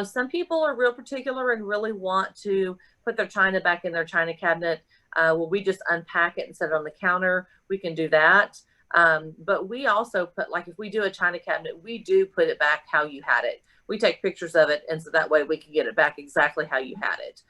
Some people are real particular and really want to put their china back in their china cabinet. Well, we just unpack it and set it on the counter. We can do that. But we also put, like, if we do a china cabinet, we do put it back how you had it. We take pictures of it, and so that way we can get it back exactly how you had it.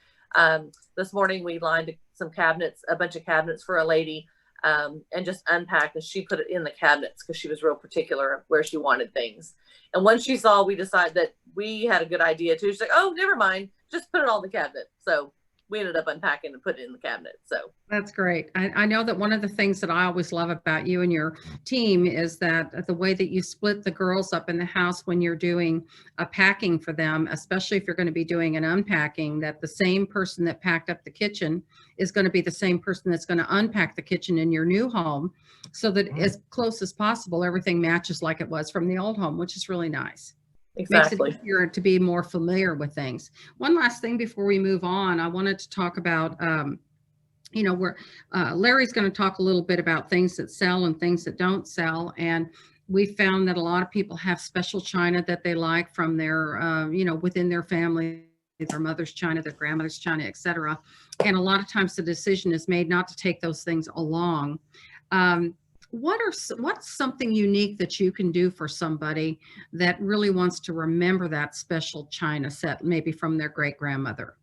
This morning we lined some cabinets, a bunch of cabinets for a lady, and just unpacked, and she put it in the cabinets because she was real particular where she wanted things. And once she saw, we decided that we had a good idea too. She's like, oh, never mind, just put it all in the cabinet. So we ended up unpacking and putting it in the cabinet. So that's great. I know that one of the things that I always love about you and your team is that the way that you split the girls up in the house when you're doing a packing for them, especially if you're going to be doing an unpacking, that the same person that packed up the kitchen is going to be the same person that's going to unpack the kitchen in your new home, so that as close as possible, everything matches like it was from the old home, which is really nice. Exactly. Makes it easier to be more familiar with things. One last thing before we move on, I wanted to talk about, Larry's going to talk a little bit about things that sell and things that don't sell. And we found that a lot of people have special china that they like from their, within their family, their mother's china, their grandmother's china, etc. And a lot of times the decision is made not to take those things along. What's something unique that you can do for somebody that really wants to remember that special china set, maybe from their great grandmother?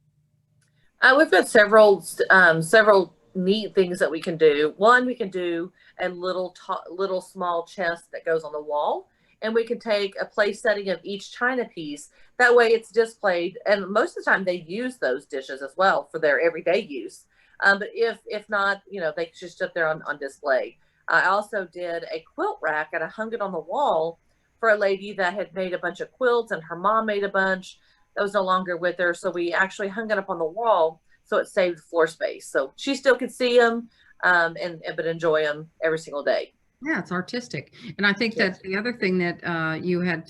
We've got several neat things that we can do. One, we can do a little small chest that goes on the wall, and we can take a place setting of each china piece. That way it's displayed, and most of the time they use those dishes as well for their everyday use. But if not, they just sit there on display. I also did a quilt rack, and I hung it on the wall for a lady that had made a bunch of quilts, and her mom made a bunch that was no longer with her. So we actually hung it up on the wall, so it saved floor space. So she still could see them, but enjoy them every single day. Yeah, it's artistic. And I think that the other thing that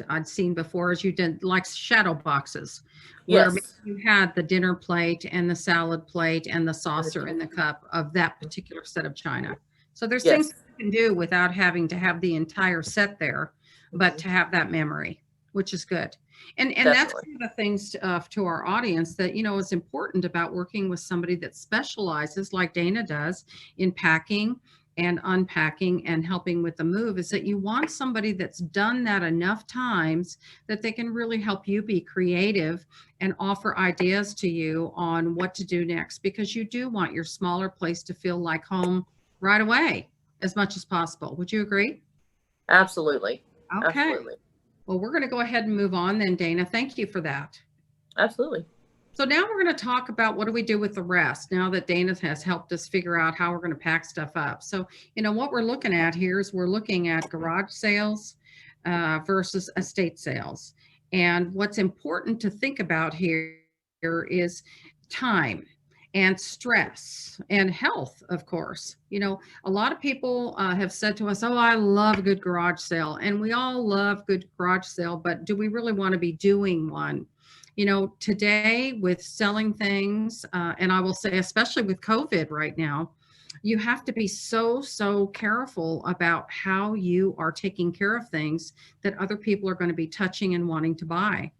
I'd seen before is you did like shadow boxes, where you had the dinner plate and the salad plate and the saucer and the cup of that particular set of china. So there's things you can do without having to have the entire set there, but to have that memory, which is good. And that's one of the things to our audience that, is important about working with somebody that specializes, like Dana does, in packing and unpacking and helping with the move is that you want somebody that's done that enough times that they can really help you be creative and offer ideas to you on what to do next, because you do want your smaller place to feel like home right away as much as possible. Would you agree? Absolutely. Okay. Absolutely. Well, we're going to go ahead and move on then, Dana. Thank you for that. Absolutely. So now we're going to talk about what do we do with the rest now that Dana has helped us figure out how we're going to pack stuff up. So, what we're looking at here is we're looking at garage sales versus estate sales. And what's important to think about here is time and stress and health, of course. A lot of people have said to us, oh, I love a good garage sale. And we all love good garage sale, but do we really want to be doing one? Today with selling things, and I will say, especially with COVID right now, you have to be so careful about how you are taking care of things that other people are going to be touching and wanting to buy.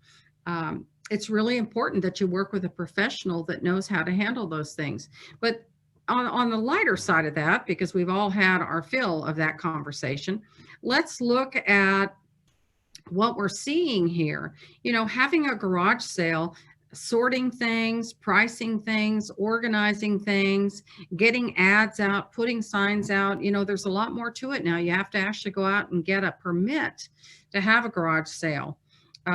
It's really important that you work with a professional that knows how to handle those things. But on the lighter side of that, because we've all had our fill of that conversation, let's look at what we're seeing here. Having a garage sale, sorting things, pricing things, organizing things, getting ads out, putting signs out, there's a lot more to it now. You have to actually go out and get a permit to have a garage sale.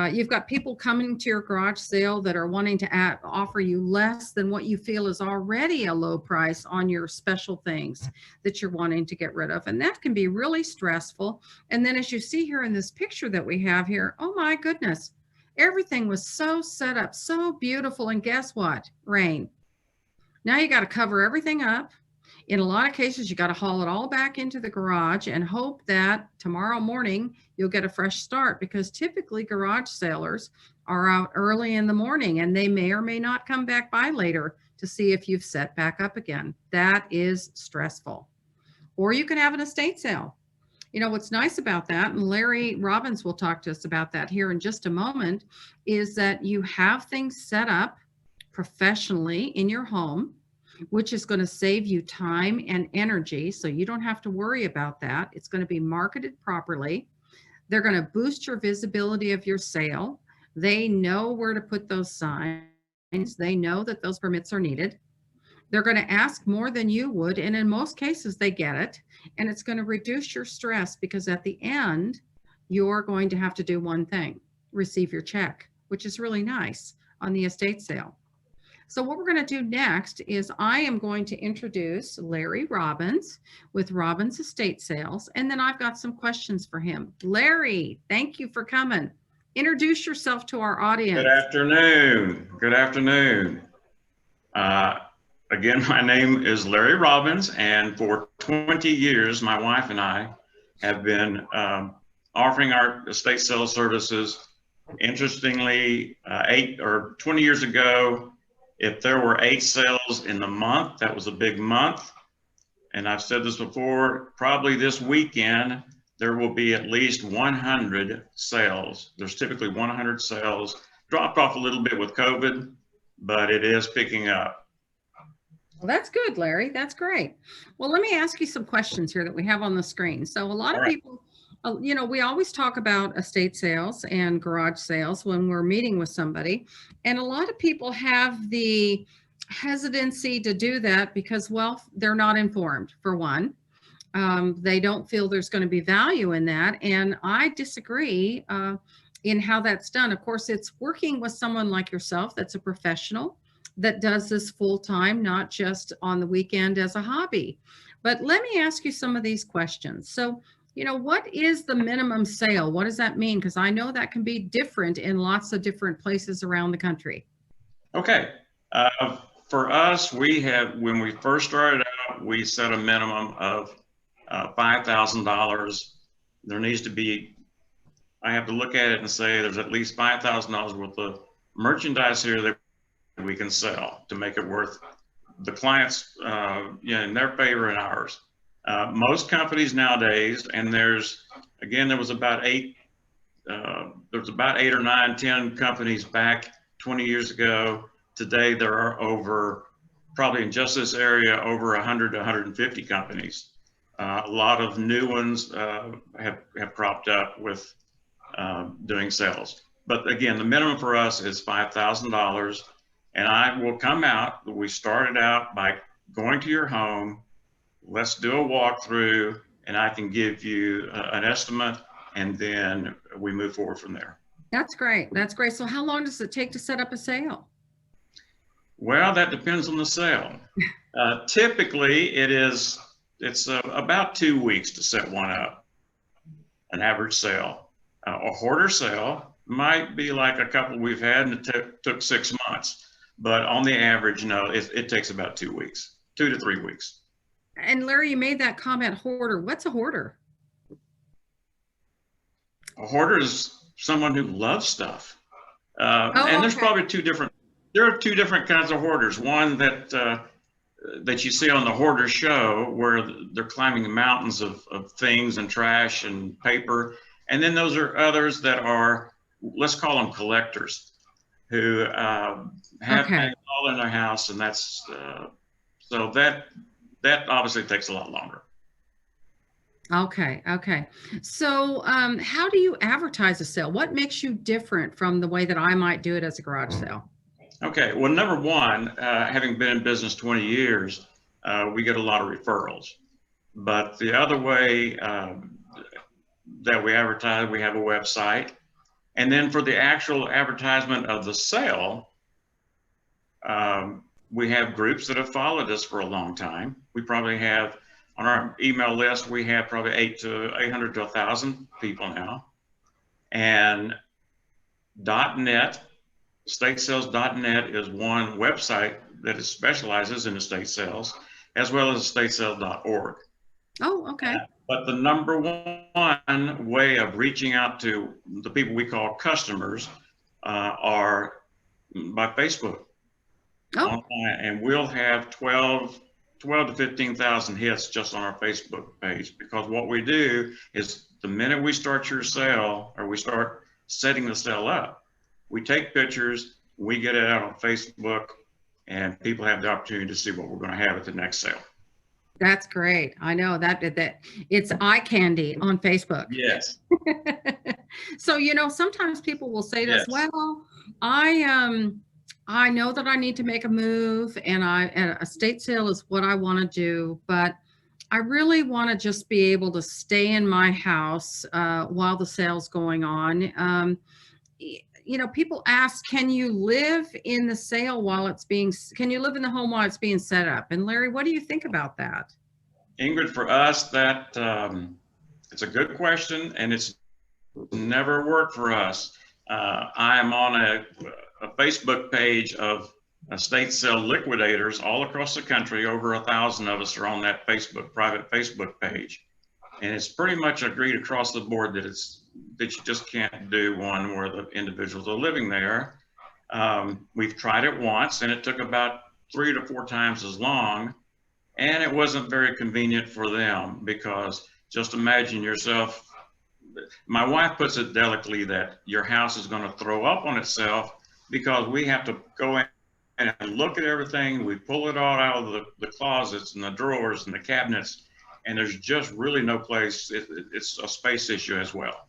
You've got people coming to your garage sale that are wanting to offer you less than what you feel is already a low price on your special things that you're wanting to get rid of. And that can be really stressful. And then as you see here in this picture that we have here, oh my goodness, everything was so set up, so beautiful. And guess what? Rain. Now you got to cover everything up. In a lot of cases, you got to haul it all back into the garage and hope that tomorrow morning you'll get a fresh start, because typically garage sellers are out early in the morning and they may or may not come back by later to see if you've set back up again. That is stressful. Or you can have an estate sale. What's nice about that, and Larry Robbins will talk to us about that here in just a moment, is that you have things set up professionally in your home, which is going to save you time and energy. So you don't have to worry about that. It's going to be marketed properly. They're going to boost your visibility of your sale. They know where to put those signs. They know that those permits are needed. They're going to ask more than you would. And in most cases, they get it. And it's going to reduce your stress, because at the end, you're going to have to do one thing: receive your check, which is really nice on the estate sale. So what we're going to do next is I am going to introduce Larry Robbins with Robbins Estate Sales, and then I've got some questions for him. Larry, thank you for coming. Introduce yourself to our audience. Good afternoon. Good afternoon. Again, my name is Larry Robbins, and for 20 years, my wife and I have been offering our estate sales services. Interestingly, 8 or 20 years ago, if there were 8 sales in the month, that was a big month. And I've said this before, probably this weekend, there will be at least 100 sales. There's typically 100 sales. Dropped off a little bit with COVID, but it is picking up. Well, that's good, Larry. That's great. Well, let me ask you some questions here that we have on the screen. So a lot of people, we always talk about estate sales and garage sales when we're meeting with somebody. And a lot of people have the hesitancy to do that because, well, they're not informed, for one. They don't feel there's going to be value in that. And I disagree in how that's done. Of course, it's working with someone like yourself that's a professional that does this full time, not just on the weekend as a hobby. But let me ask you some of these questions. So, what is the minimum sale? What does that mean? Because I know that can be different in lots of different places around the country. Okay. For us, when we first started out, we set a minimum of $5,000. There needs to be, I have to look at it and say there's at least $5,000 worth of merchandise here that we can sell to make it worth the clients, in their favor and ours. Most companies nowadays, and there was about 8 or 9, 10 companies back 20 years ago. Today, there are probably in just this area, over 100 to 150 companies. A lot of new ones have cropped up with doing sales. But again, the minimum for us is $5,000. And I will come out. We started out by going to your home. Let's do a walkthrough, and I can give you an estimate, and then we move forward from there. That's great. That's great. So how long does it take to set up a sale? Well, that depends on the sale. Typically, it's about 2 weeks to set one up, an average sale. A hoarder sale might be like a couple we've had, and it took 6 months. But on the average, no, it takes about 2 weeks, 2 to 3 weeks. And Larry, you made that comment, hoarder. What's a hoarder? A hoarder is someone who loves stuff. And there's probably there are two different kinds of hoarders. One that you see on the Hoarder Show, where they're climbing mountains of things and trash and paper. And then those are others that are, let's call them collectors, who have things all in their house. And that's, so that obviously takes a lot longer. Okay. Okay. So how do you advertise a sale? What makes you different from the way that I might do it as a garage sale? Okay. Well, number one, having been in business 20 years, we get a lot of referrals. But the other way that we advertise, we have a website. And then for the actual advertisement of the sale, we have groups that have followed us for a long time. We probably have, on our email list, we have probably 800 to 1,000 people now. And .net, estatesales.net is one website that specializes in estate sales, as well as estatesales.org. Oh, okay. But the number one way of reaching out to the people we call customers are by Facebook. Oh. And we'll have 12 to 15,000 hits just on our Facebook page, because what we do is the minute we start your sale, or we start setting the sale up, we take pictures, we get it out on Facebook, and people have the opportunity to see what we're going to have at the next sale. That's great. I know that it's eye candy on Facebook. Yes. So, sometimes people will say to us, well, I know that I need to make a move, and an estate sale is what I want to do, but I really want to just be able to stay in my house while the sale's going on. People ask, can you live in the sale can you live in the home while it's being set up? And Larry, what do you think about that? Ingrid, for us, that it's a good question, and it's never worked for us. I am on a Facebook page of estate sale liquidators all across the country. Over 1,000 of us are on that private Facebook page. And it's pretty much agreed across the board that you just can't do one where the individuals are living there. We've tried it once, and it took about 3 to 4 times as long. And it wasn't very convenient for them, because just imagine yourself, my wife puts it delicately, that your house is going to throw up on itself, because we have to go in and look at everything. We pull it all out of the closets and the drawers and the cabinets, and there's just really no place. It's a space issue as well.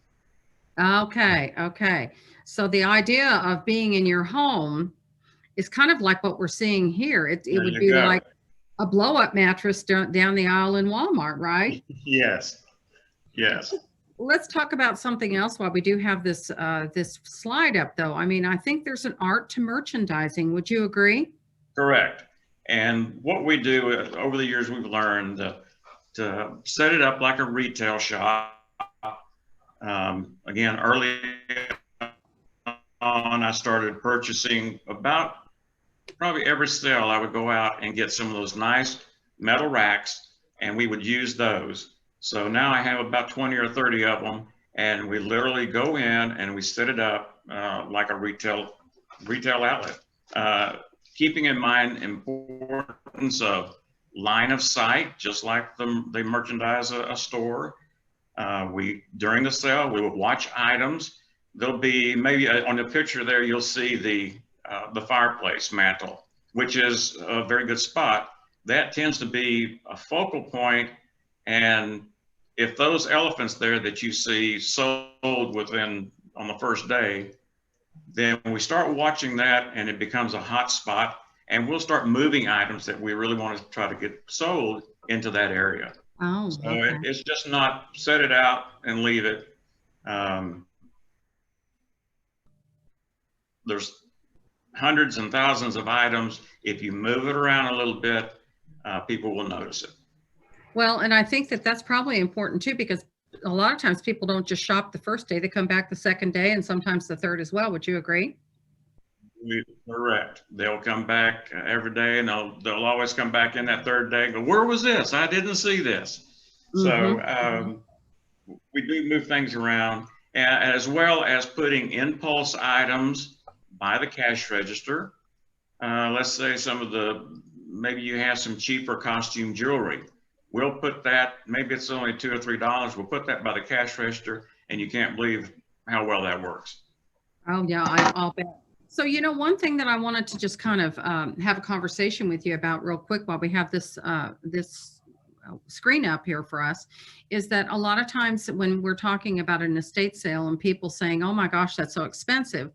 Okay. Okay. So the idea of being in your home is kind of like what we're seeing here. It would be like a blow-up mattress down the aisle in Walmart, right? Yes. Yes. Let's talk about something else while we do have this slide up, though. I mean, I think there's an art to merchandising. Would you agree? Correct. And what we do over the years, we've learned to set it up like a retail shop. Again, early on, I started purchasing about probably every sale. I would go out and get some of those nice metal racks, and we would use those. So now I have about 20 or 30 of them, and we literally go in and we set it up like a retail outlet, keeping in mind importance of line of sight, just like they merchandise a store. During the sale, we will watch items. There'll be maybe on the picture there, you'll see the fireplace mantle, which is a very good spot. That tends to be a focal point And if those elephants there that you see sold within on the first day, then we start watching that and it becomes a hot spot, and we'll start moving items that we really want to try to get sold into that area. Oh, So okay. it's just not set it out and leave it. There's hundreds and thousands of items. If you move it around a little bit, people will notice it. Well, and I think that that's probably important too, because a lot of times people don't just shop the first day, they come back the second day and sometimes the third as well. Would you agree? Correct. They'll come back every day, and they'll always come back in that third day and go, where was this? I didn't see this. So we do move things around, as well as putting impulse items by the cash register. Let's say maybe you have some cheaper costume jewelry. We'll put that, maybe it's only $2 or $3. We'll put that by the cash register, and you can't believe how well that works. Oh yeah, I'll bet. So, one thing that I wanted to just kind of have a conversation with you about real quick while we have this screen up here for us is that a lot of times when we're talking about an estate sale and people saying, oh my gosh, that's so expensive,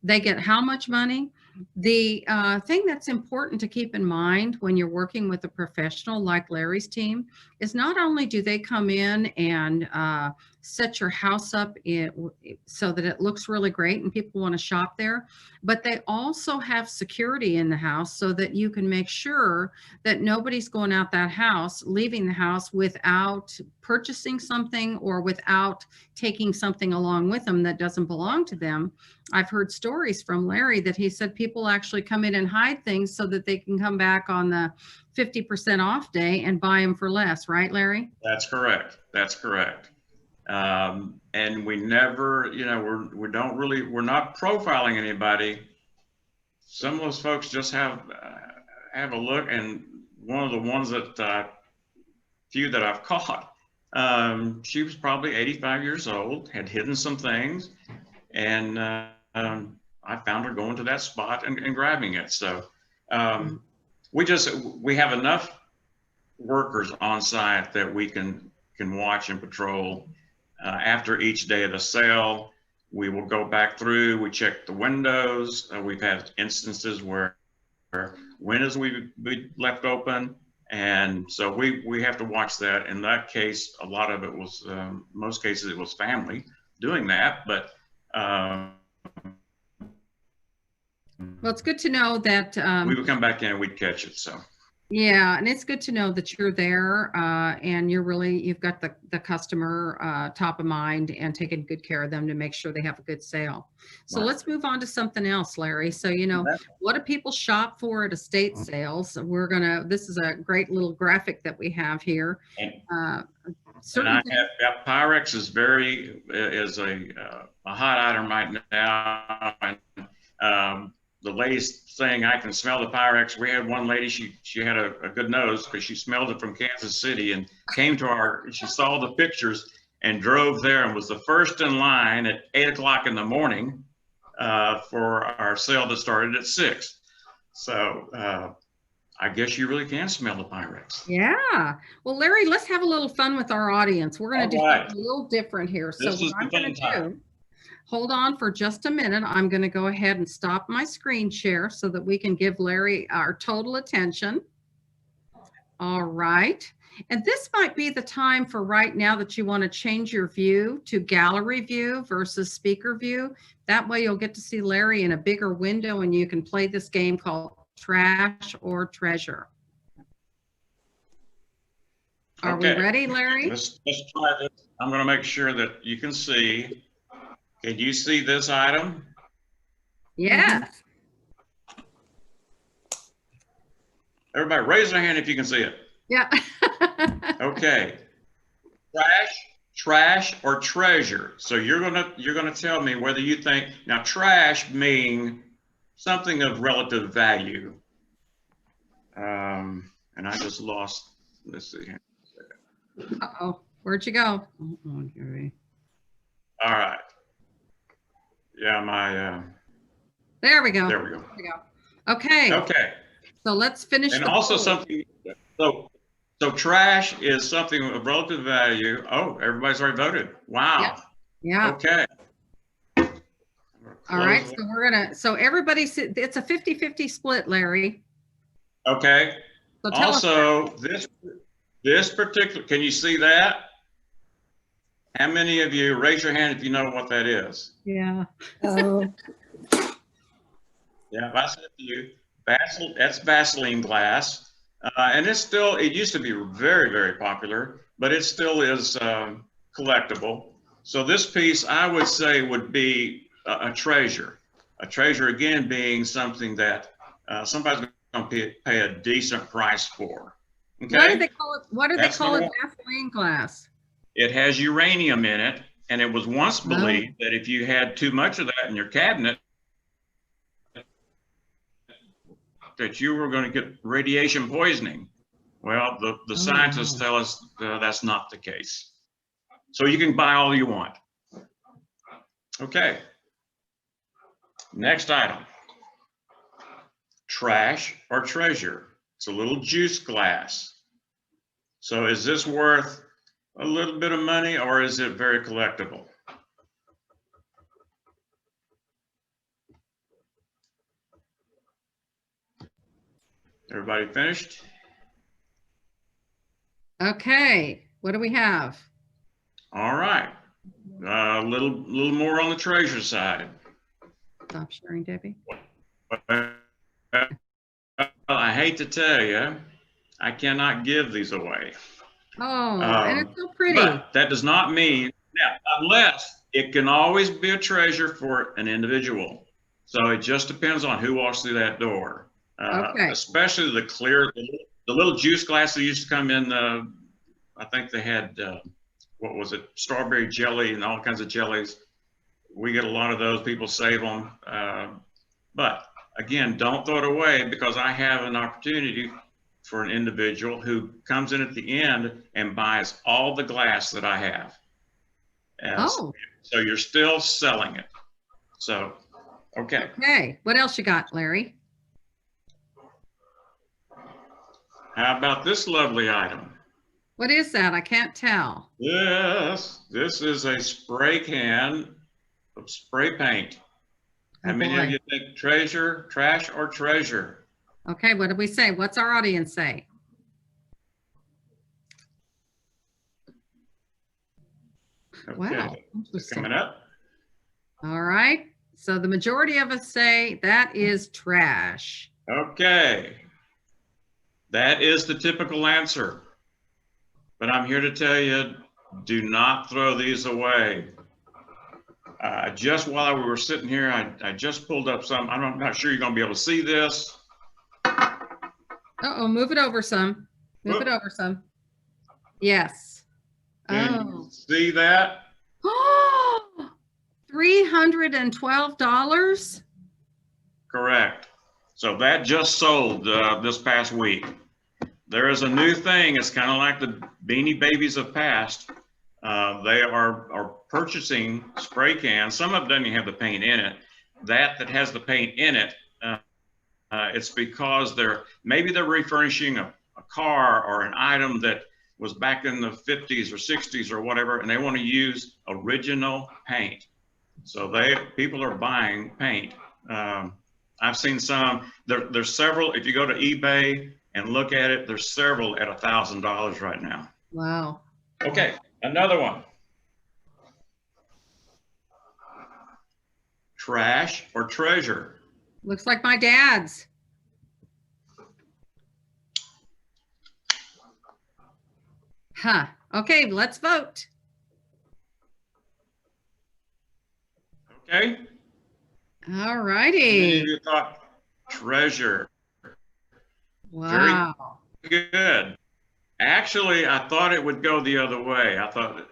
they get how much money? The thing that's important to keep in mind when you're working with a professional like Larry's team is not only do they come in and set your house up so that it looks really great and people want to shop there, but they also have security in the house so that you can make sure that nobody's going out that house, leaving the house without purchasing something or without taking something along with them that doesn't belong to them. I've heard stories from Larry that he said people actually come in and hide things so that they can come back on the 50% off day and buy them for less. Right, Larry? That's correct. That's correct. And we never, we're not profiling anybody. Some of those folks just have a look, and one of the ones few that I've caught, she was probably 85 years old, had hidden some things, and I found her going to that spot and grabbing it. So we have enough workers on site that we can watch and patrol. After each day of the sale, we will go back through, we check the windows. We've had instances where windows we left open, and so we have to watch that. In that case, a lot of it was, most cases it was family doing that, but well, it's good to know that we would come back in and we'd catch it. So yeah, and it's good to know that you're there and you've got the customer top of mind and taking good care of them to make sure they have a good sale. So Right. Let's move on to something else, Larry. So, what do people shop for at estate sales? This is a great little graphic that we have here. and I have Pyrex is a hot item right now. And the latest thing, I can smell the Pyrex. We had one lady, she had a good nose because she smelled it from Kansas City and came to she saw the pictures and drove there and was the first in line at 8 o'clock in the morning for our sale that started at 6. So I guess you really can smell the Pyrex. Yeah. Well, Larry, let's have a little fun with our audience. We're going to do something a little different here. So what I'm going to do, hold on for just a minute. I'm going to go ahead and stop my screen share so that we can give Larry our total attention. All right. And this might be the time for right now that you want to change your view to gallery view versus speaker view. That way you'll get to see Larry in a bigger window and you can play this game called Trash or Treasure. Are we ready, Larry? Let's try this. I'm going to make sure that you can see. Can you see this item? Yes. Everybody raise their hand if you can see it. Yeah. Okay. Trash or treasure. So you're gonna tell me whether you think, now trash being something of relative value. And I just lost, let's see here. Uh-oh, where'd you go? All right. Yeah, there we go. There we go. Okay. Okay. So let's finish. And also something, so So trash is something of relative value. Oh, everybody's already voted. Wow. Yeah. Okay. All right. So we're going to, so everybody's, it's a 50-50 split, Larry. Okay. So tell us. Also, this particular, can you see that? How many of you, raise your hand if you know what that is? Yeah. Oh, Yeah, if I said to you, that's Vaseline glass. And it's still, it used to be very, very popular, but it still is collectible. So this piece, I would say, would be a treasure. A treasure, again, being something that somebody's going to pay a decent price for. Okay? Why do they call it, what do they That's call number it, Vaseline glass? It has uranium in it, and it was once believed that if you had too much of that in your cabinet, that you were going to get radiation poisoning. Well, the scientists tell us that's not the case. So you can buy all you want. Okay. Next item. Trash or treasure. It's a little juice glass. So is this worth a little bit of money, or is it very collectible? Everybody finished? Okay. What do we have? All right. A little more on the treasure side. Stop sharing, Debbie. Well, I hate to tell you, I cannot give these away. Oh, and it's so pretty. But that does not mean, now, unless it can always be a treasure for an individual. So it just depends on who walks through that door. Okay. Especially the clear, the little juice glass that used to come in, I think they had, what was it, strawberry jelly and all kinds of jellies. We get a lot of those, people save them. But again, don't throw it away, because I have an opportunity for an individual who comes in at the end and buys all the glass that I have. So you're still selling it. So, okay. Okay. What else you got, Larry? How about this lovely item? What is that? I can't tell. Yes, this is a spray can of spray paint. How many of you think treasure, trash, or treasure? Okay, what did we say? What's our audience say? Okay. Wow, interesting. Coming up. All right, so the majority of us say that is trash. Okay, that is the typical answer. But I'm here to tell you, do not throw these away. Just while we were sitting here, I just pulled up some. I'm not sure you're going to be able to see this. Uh-oh, move it over some. Move it over some. Yes. Can you see that? Oh, $312? Correct. So that just sold this past week. There is a new thing. It's kind of like the Beanie Babies of past. They are purchasing spray cans. Some of them don't even have the paint in it. That has the paint in it, it's because maybe they're refurnishing a car or an item that was back in the 50s or 60s or whatever, and they want to use original paint. So people are buying paint. I've seen some. There's several. If you go to eBay and look at it, there's several at $1,000 right now. Wow. Okay, another one. Trash or treasure? Looks like my dad's. Huh. Okay, let's vote. Okay. All righty. You thought treasure. Wow. Very good. Actually, I thought it would go the other way. I thought,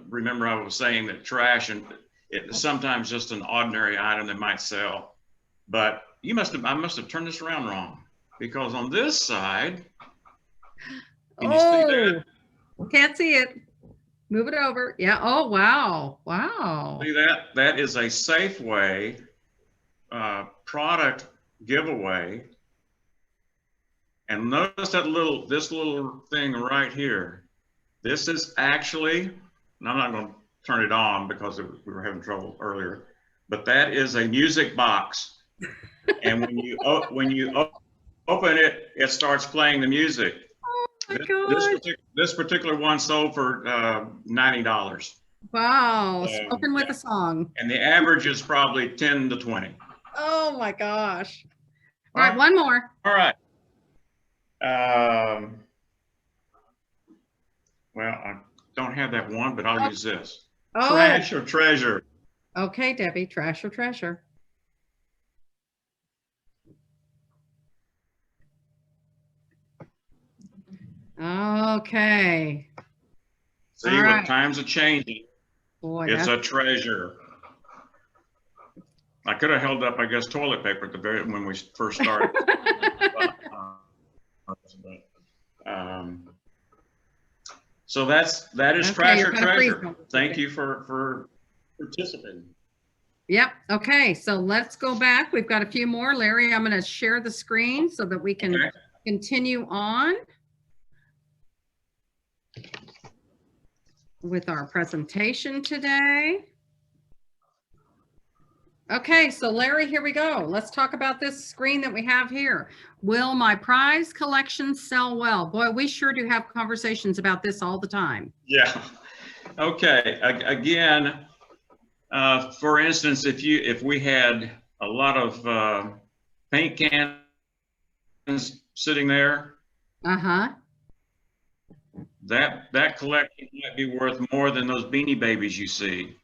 remember I was saying that trash and it's sometimes just an ordinary item that might sell, but I must have turned this around wrong, because on this side, can you see that? Can't see it. Move it over. Yeah. Oh, wow. Wow. See that? That is a Safeway product giveaway. And notice this little thing right here. This is actually, and I'm not going to turn it on because we were having trouble earlier, but that is a music box. And when you open it, it starts playing the music. Oh my God. This particular one sold for $90. Wow. Spoken with a song. And the average is probably 10 to 20. Oh my gosh. All right, one more. All right. Well, I don't have that one, but I'll use this. Oh. Trash or treasure? Okay, Debbie, trash or treasure? Okay. See, All right. what times are changing. Boy, It's a treasure. I could have held up, I guess, toilet paper at the very when we first started. So that is Okay, trash you're or gonna treasure. freeze. Thank you for participating. Yep. Okay, so let's go back. We've got a few more. Larry, I'm going to share the screen so that we can continue on with our presentation today. Okay, so Larry, here we go. Let's talk about this screen that we have here. Will my prize collection sell well? Boy, we sure do have conversations about this all the time. Yeah. Okay. Again, for instance, if we had a lot of paint cans sitting there, that collection might be worth more than those Beanie Babies you see.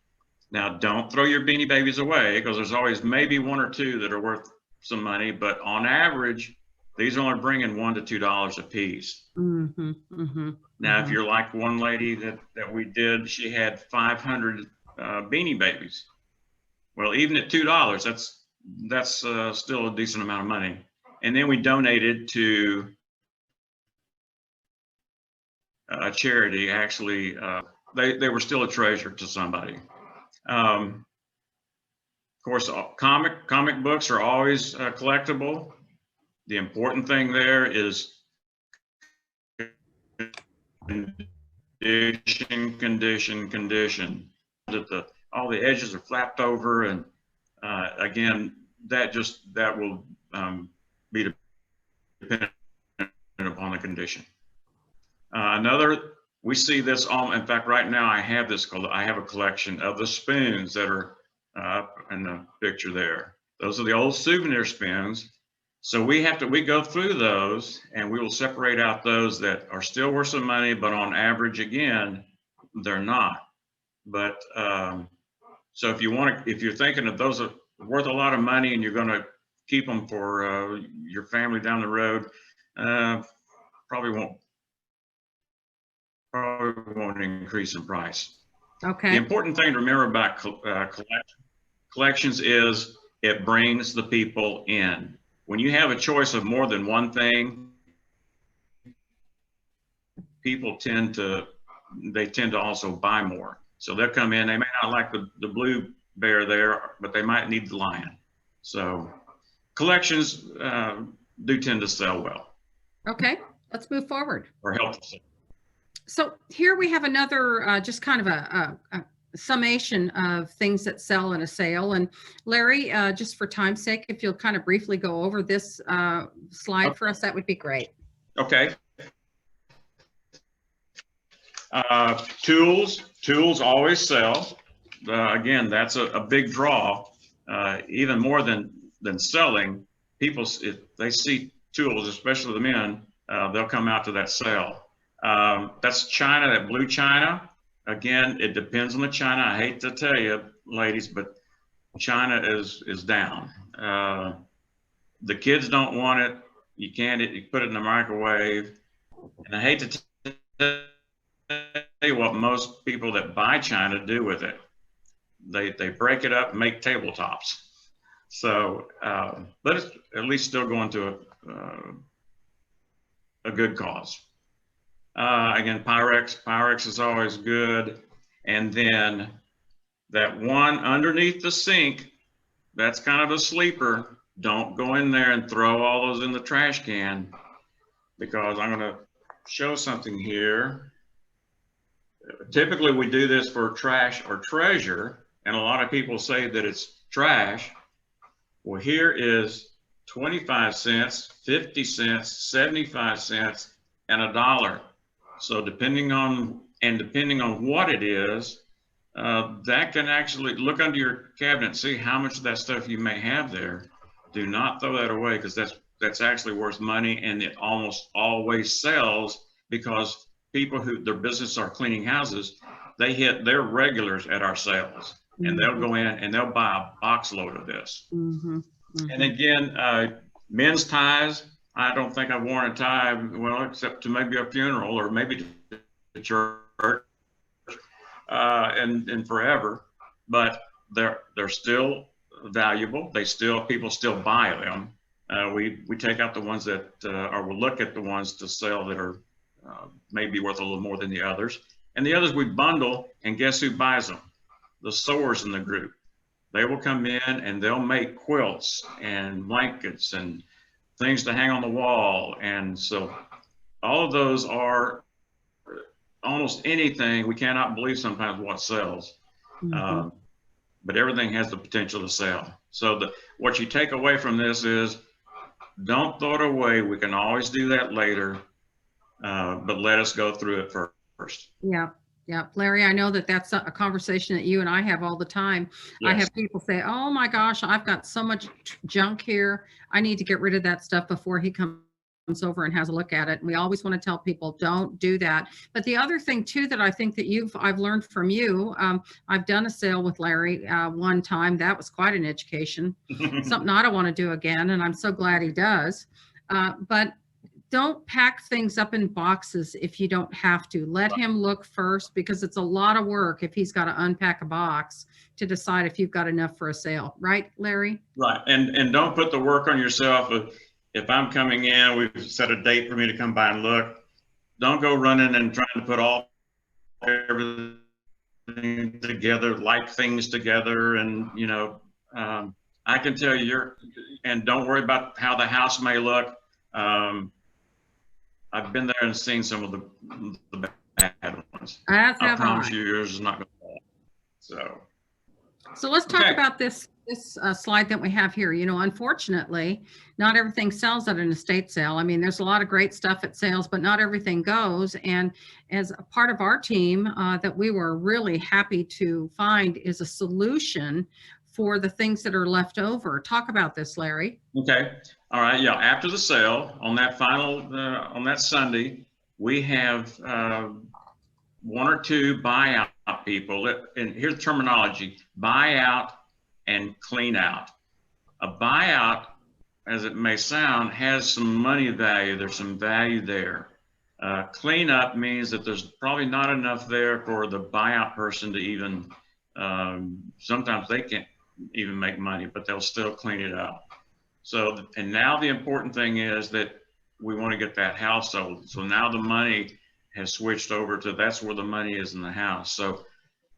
Now, don't throw your Beanie Babies away because there's always maybe one or two that are worth some money, but on average, these are only bringing $1 to $2 a piece. Now, if you're like one lady that we did, she had 500 Beanie Babies. Well, even at $2, that's still a decent amount of money. And then we donated to a charity. Actually, they were still a treasure to somebody. Of course, comic books are always collectible. The important thing there is condition. That all the edges are flapped over, and again, that will be dependent upon the condition. We see this in fact, right now I have a collection of the spoons that are up in the picture there. Those are the old souvenir spoons. So we go through those and we will separate out those that are still worth some money, but on average, again, they're not. But so if you're thinking that those are worth a lot of money and you're going to keep them for your family down the road, probably won't increase in price. Okay. The important thing to remember about collections is it brings the people in. When you have a choice of more than one thing, people tend to also buy more. So they'll come in, they may not like the blue bear there, but they might need the lion. So collections do tend to sell well. Okay, let's move forward. Or help to sell. So here we have another just kind of a summation of things that sell in a sale. And Larry, just for time's sake, if you'll kind of briefly go over this slide for us, that would be great. Okay. Tools always sell. Again, that's a big draw. Even more than selling, people, if they see tools, especially the men, they'll come out to that sale. That's China, that blue China. Again, it depends on the China. I hate to tell you, ladies, but China is down. The kids don't want it. You can't. You put it in the microwave. And I hate to tell you what most people that buy China do with it. They break it up and make tabletops. So, but it's at least still going to a good cause. Again, Pyrex is always good. And then that one underneath the sink, that's kind of a sleeper. Don't go in there and throw all those in the trash can. because I'm going to show something here. Typically, we do this for trash or treasure, and a lot of people say that it's trash. Well, here is 25 cents, 50 cents, 75 cents, and $1. So depending on what it is, that can actually look under your cabinet and see how much of that stuff you may have there. Do not throw that away, because that's actually worth money, and it almost always sells, because people who their business are cleaning houses, they hit their regulars at our sales, and they'll go in and they'll buy a box load of this. And again, men's ties, I don't think I've worn a tie, well, except to maybe a funeral or maybe to church, and forever, but they're still valuable. People still buy them. We take out the ones that, or we'll look at the ones to sell that are maybe worth a little more than the others. And the others we bundle, and guess who buys them? The sewers in the group. They will come in and they'll make quilts and blankets and things to hang on the wall. And so all of those are almost anything. We cannot believe sometimes what sells. But everything has the potential to sell. So what you take away from this is, don't throw it away. We can always do that later, but let us go through it first. Yeah. Yeah, Larry, I know that that's a conversation that you and I have all the time. Yes. I have people say, oh my gosh, I've got so much junk here. I need to get rid of that stuff before he comes over and has a look at it. And we always want to tell people, don't do that. But the other thing too, that I think that I've learned from you, I've done a sale with Larry one time. That was quite an education, something I don't want to do again. And I'm so glad he does. But don't pack things up in boxes if you don't have to. Let him look first, because it's a lot of work if he's got to unpack a box to decide if you've got enough for a sale. Right, Larry? Right. And don't put the work on yourself. If I'm coming in, we've set a date for me to come by and look. Don't go running and trying to put everything together, like things together. And, I can tell you, and don't worry about how the house may look. I've been there and seen some of the bad ones. I promise you, yours is not going to fall. So let's talk about this slide that we have here. Unfortunately, not everything sells at an estate sale. I mean, there's a lot of great stuff at sales, but not everything goes. And as a part of our team that we were really happy to find is a solution for the things that are left over. Talk about this, Larry. Okay. All right. Yeah. After the sale, on that Sunday, we have one or two buyout people. And here's the terminology: buyout and clean out. A buyout, as it may sound, has some money value. There's some value there. Clean up means that there's probably not enough there for the buyout person to even, sometimes they can't even make money, but they'll still clean it up. So, and now the important thing is that we want to get that house sold. So now the money has switched over to, that's where the money is in the house. So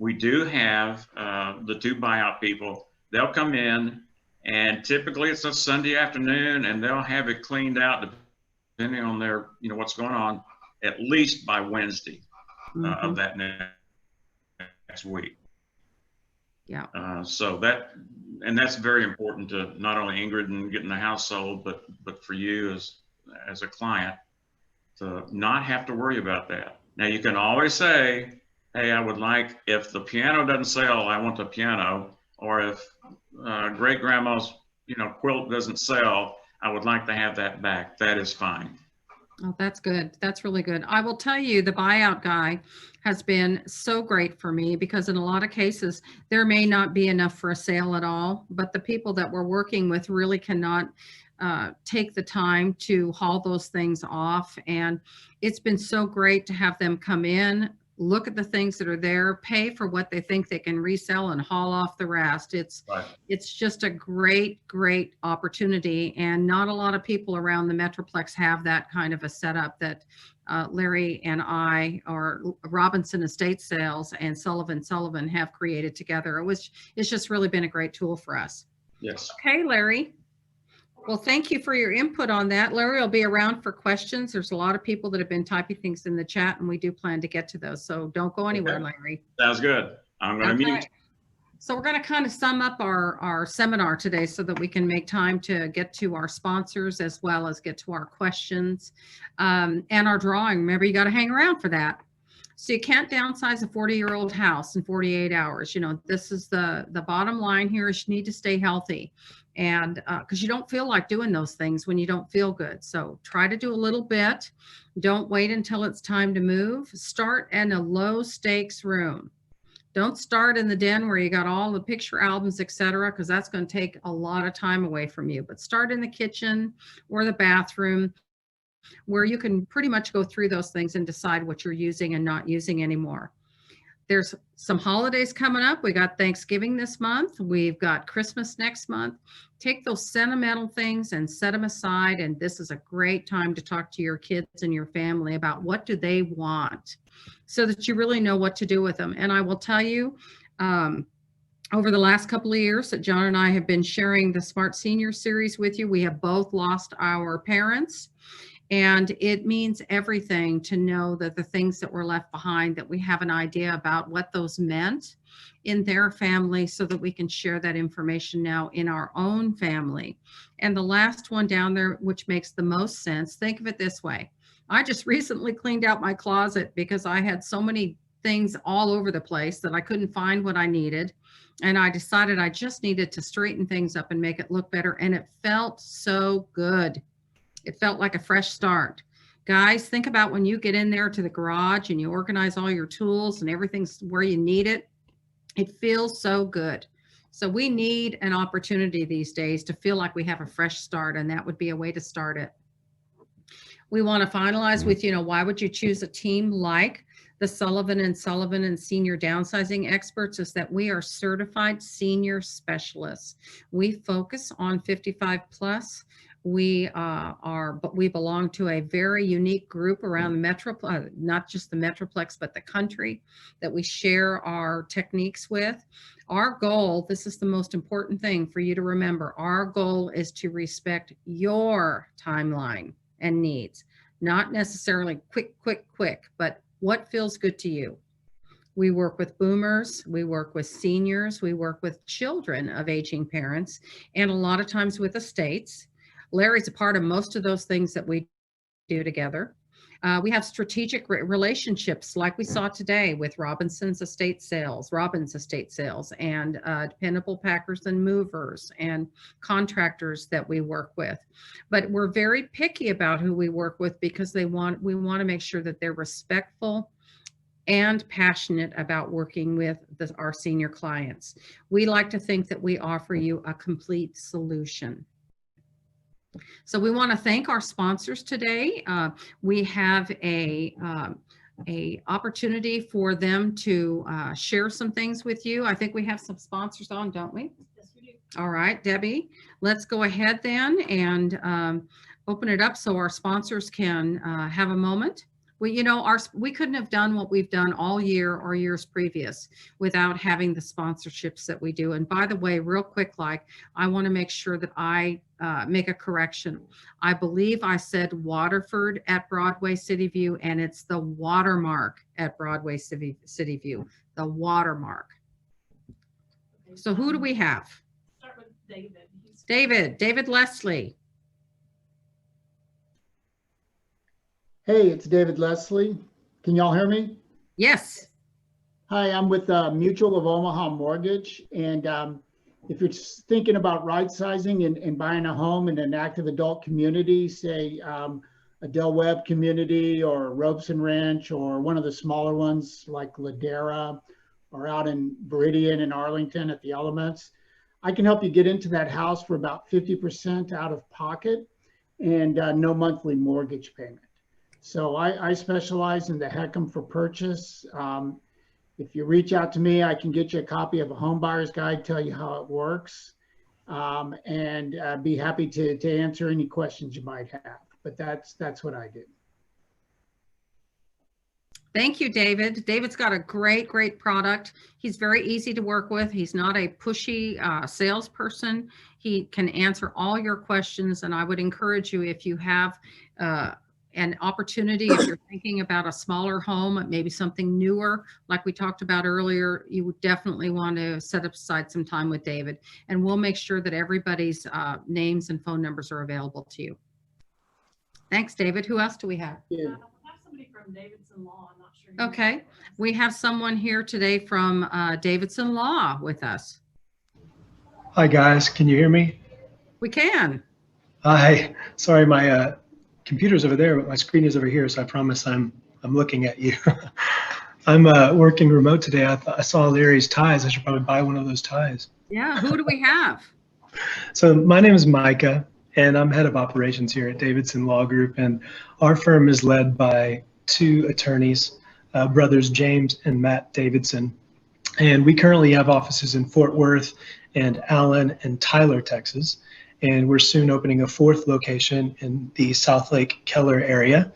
we do have the two buyout people. They'll come in, and typically it's a Sunday afternoon, and they'll have it cleaned out, depending on their, what's going on, at least by Wednesday of that next week. Yeah. So that's very important to not only Ingrid and getting the house sold, but for you as a client to not have to worry about that. Now you can always say, hey, I would like, if the piano doesn't sell, I want the piano, or if great grandma's quilt doesn't sell, I would like to have that back. That is fine. Oh, that's good. That's really good. I will tell you, the buyout guy has been so great for me, because in a lot of cases, there may not be enough for a sale at all, but the people that we're working with really cannot take the time to haul those things off. And it's been so great to have them come in, look at the things that are there, pay for what they think they can resell, and haul off the rest. It's just a great opportunity, and not a lot of people around the Metroplex have that kind of a setup that Larry and I, or Robinson Estate Sales and Sullivan have created together. It's just really been a great tool for us. Yes. Okay, Larry. Well, thank you for your input on that. Larry will be around for questions. There's a lot of people that have been typing things in the chat, and we do plan to get to those. So don't go anywhere, Okay. Larry. Sounds good. I'm going to mute. So we're going to kind of sum up our seminar today so that we can make time to get to our sponsors as well as get to our questions and our drawing. Remember, you got to hang around for that. So you can't downsize a 40-year-old house in 48 hours. You know, this is the bottom line here is you need to stay healthy. And because you don't feel like doing those things when you don't feel good. So try to do a little bit. Don't wait until it's time to move. Start in a low stakes room. Don't start in the den where you got all the picture albums, etc., because that's going to take a lot of time away from you. But start in the kitchen or the bathroom where you can pretty much go through those things and decide what you're using and not using anymore. There's some holidays coming up. We got Thanksgiving this month. We've got Christmas next month. Take those sentimental things and set them aside. And this is a great time to talk to your kids and your family about what do they want so that you really know what to do with them. And I will tell you, over the last couple of years that John and I have been sharing the Smart Senior series with you, we have both lost our parents. And it means everything to know that the things that were left behind, that we have an idea about what those meant in their family so that we can share that information now in our own family. And the last one down there, which makes the most sense, think of it this way. I just recently cleaned out my closet because I had so many things all over the place that I couldn't find what I needed. And I decided I just needed to straighten things up and make it look better. And it felt so good. It felt like a fresh start. Guys, think about when you get in there to the garage and you organize all your tools and everything's where you need it. It feels so good. So we need an opportunity these days to feel like we have a fresh start, and that would be a way to start it. We want to finalize with, why would you choose a team like the Sullivan and Senior Downsizing Experts is that we are certified senior specialists. We focus on 55 plus. But we belong to a very unique group around the metro, not just the Metroplex, but the country that we share our techniques with. Our goal, this is the most important thing for you to remember, our goal is to respect your timeline and needs, not necessarily quick, but what feels good to you. We work with boomers, we work with seniors, we work with children of aging parents, and a lot of times with estates. Larry's a part of most of those things that we do together. We have strategic relationships like we saw today with Robbins Estate Sales, and Dependable Packers and Movers and contractors that we work with. But we're very picky about who we work with because we want to make sure that they're respectful and passionate about working with our senior clients. We like to think that we offer you a complete solution. So we want to thank our sponsors today. We have a opportunity for them to share some things with you. I think we have some sponsors on, don't we? Yes, we do. All right, Debbie, let's go ahead then and open it up so our sponsors can have a moment. We couldn't have done what we've done all year or years previous without having the sponsorships that we do. And by the way, real quick, I want to make sure that I make a correction. I believe I said Waterford at Broadway City View, and it's the Watermark at Broadway City View, the Watermark. Okay, So who do we have? Start with David. David Leslie. Hey, it's David Leslie. Can y'all hear me? Yes. Hi, I'm with Mutual of Omaha Mortgage. And if you're thinking about right-sizing and buying a home in an active adult community, say a Del Webb community or Robeson Ranch or one of the smaller ones like Ladera or out in Viridian in Arlington at the Elements, I can help you get into that house for about 50% out of pocket and no monthly mortgage payment. So I specialize in the HECM for purchase. If you reach out to me, I can get you a copy of a home buyer's guide, tell you how it works, and be happy to answer any questions you might have. But that's what I do. Thank you, David. David's got a great product. He's very easy to work with. He's not a pushy salesperson. He can answer all your questions. And I would encourage you, if you have an opportunity, if you're thinking about a smaller home, maybe something newer, like we talked about earlier, you would definitely want to set aside some time with David. And we'll make sure that everybody's names and phone numbers are available to you. Thanks, David. Who else do we have? Yeah. We have somebody from Davidson Law. I'm not sure. Okay, we have someone here today from Davidson Law with us. Hi guys, can you hear me? We can. Hi, sorry, my computer's over there, but my screen is over here, so I promise I'm looking at you. I'm working remote today. I saw Larry's ties. I should probably buy one of those ties. Yeah, who do we have? So my name is Micah, and I'm head of operations here at Davidson Law Group, and our firm is led by two attorneys, brothers James and Matt Davidson. And we currently have offices in Fort Worth and Allen and Tyler, Texas. And we're soon opening a fourth location in the South Lake Keller area.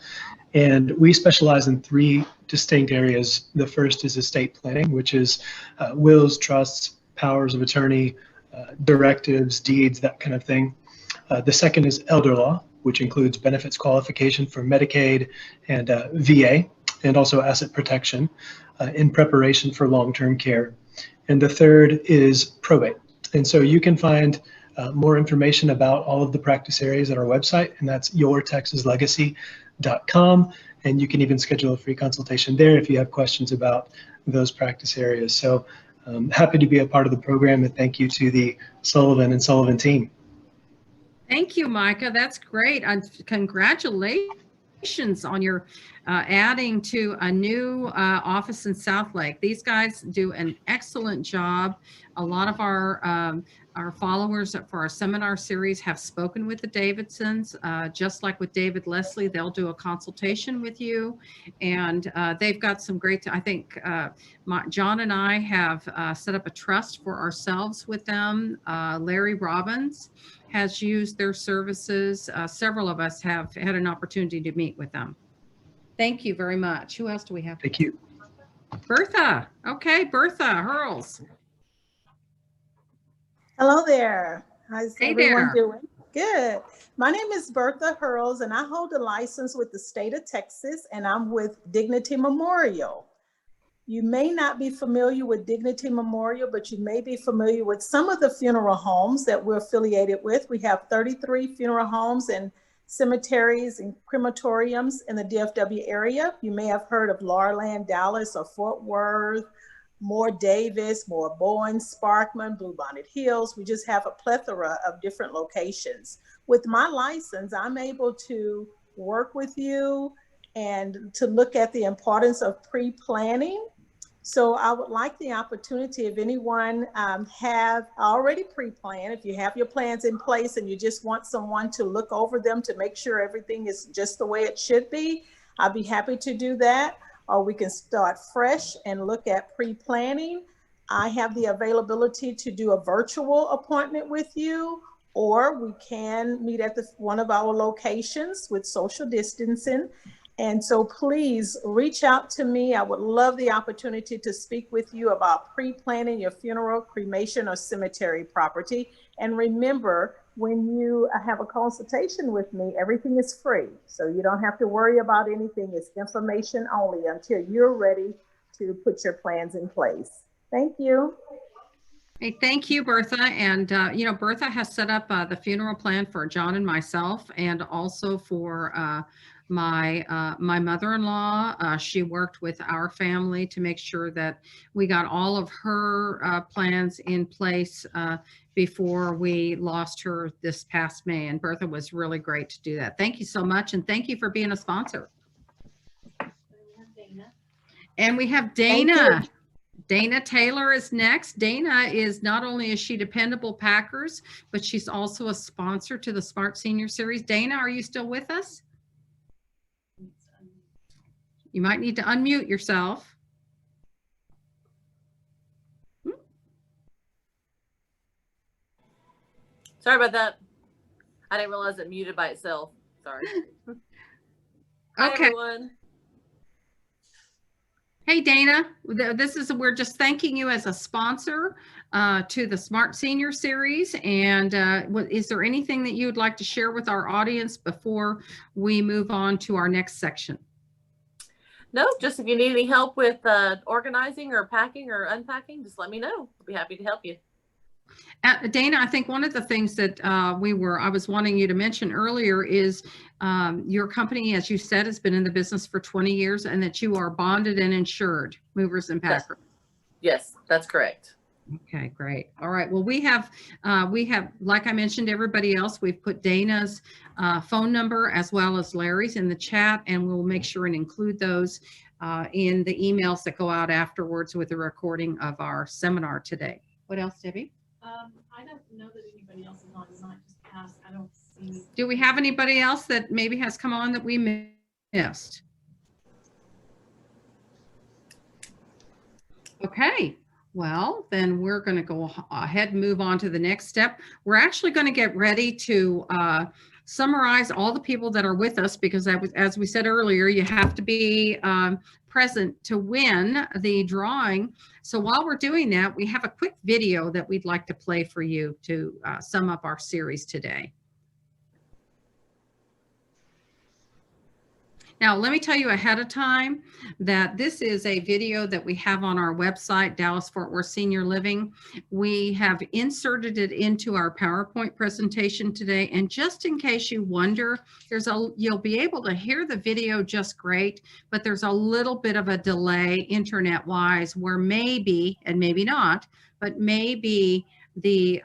And we specialize in three distinct areas. The first is estate planning, which is wills, trusts, powers of attorney, directives, deeds, that kind of thing. The second is elder law, which includes benefits qualification for Medicaid and VA, and also asset protection in preparation for long-term care. And the third is probate. And so you can find more information about all of the practice areas at our website, and that's yourtexaslegacy.com. And you can even schedule a free consultation there if you have questions about those practice areas. So happy to be a part of the program, and thank you to the Sullivan and Sullivan team. Thank you, Micah. That's great. Congratulations on your adding to a new office in South Lake. These guys do an excellent job. A lot of our followers for our seminar series have spoken with the Davidsons. Just like with David Leslie, they'll do a consultation with you. And they've got some great, I think John and I have set up a trust for ourselves with them. Larry Robbins has used their services. Several of us have had an opportunity to meet with them. Thank you very much. Who else do we have? Thank you. Bertha. Okay, Bertha Hurls. Hello there. How's Hey everyone there. doing? Good. My name is Bertha Hurls, and I hold a license with the state of Texas, and I'm with Dignity Memorial. You may not be familiar with Dignity Memorial, but you may be familiar with some of the funeral homes that we're affiliated with. We have 33 funeral homes and cemeteries and crematoriums in the DFW area. You may have heard of Laurland, Dallas, or Fort Worth, Moore Davis, Moore Bowen, Sparkman, Bluebonnet Hills. We just have a plethora of different locations. With my license, I'm able to work with you and to look at the importance of pre-planning. So I would like the opportunity, if anyone have already pre-planned, if you have your plans in place and you just want someone to look over them to make sure everything is just the way it should be, I'd be happy to do that. Or we can start fresh and look at pre-planning. I have the availability to do a virtual appointment with you, or we can meet at one of our locations with social distancing. And so please reach out to me. I would love the opportunity to speak with you about pre-planning your funeral, cremation, or cemetery property. And remember, when you have a consultation with me, everything is free. So you don't have to worry about anything. It's information only until you're ready to put your plans in place. Thank you. Hey, thank you, Bertha. And, Bertha has set up the funeral plan for John and myself, and also for my mother-in-law. She worked with our family to make sure that we got all of her plans in place before we lost her this past May. And Bertha was really great to do that. Thank you so much. And thank you for being a sponsor. And we have Dana. Dana Taylor is next. Dana is not only is she Dependable Packers, but she's also a sponsor to the Smart Senior Series. Dana, are you still with us? You might need to unmute yourself. Sorry about that. I didn't realize it muted by itself. Sorry. Hi, Okay. everyone. Hey, Dana, we're just thanking you as a sponsor to the Smart Senior Series. And is there anything that you would like to share with our audience before we move on to our next section? No, just if you need any help with organizing or packing or unpacking, just let me know. I'll be happy to help you. Dana, I think one of the things that I was wanting you to mention earlier is your company, as you said, has been in the business for 20 years and that you are bonded and insured, movers and packers. Yes, that's correct. Okay, great. All right. Well, we have, like I mentioned, everybody else, we've put Dana's phone number as well as Larry's in the chat, and we'll make sure and include those in the emails that go out afterwards with the recording of our seminar today. What else, Debbie? I don't know that anybody else is on tonight. Just ask. I don't see. Do we have anybody else that maybe has come on that we missed? Okay. Well, then we're going to go ahead and move on to the next step. We're actually going to get ready to summarize all the people that are with us because as we said earlier, you have to be present to win the drawing. So while we're doing that, we have a quick video that we'd like to play for you to sum up our series today. Now, let me tell you ahead of time that this is a video that we have on our website, Dallas Fort Worth Senior Living. We have inserted it into our PowerPoint presentation today. And just in case you wonder, you'll be able to hear the video just great, but there's a little bit of a delay internet-wise where maybe, and maybe not, but maybe the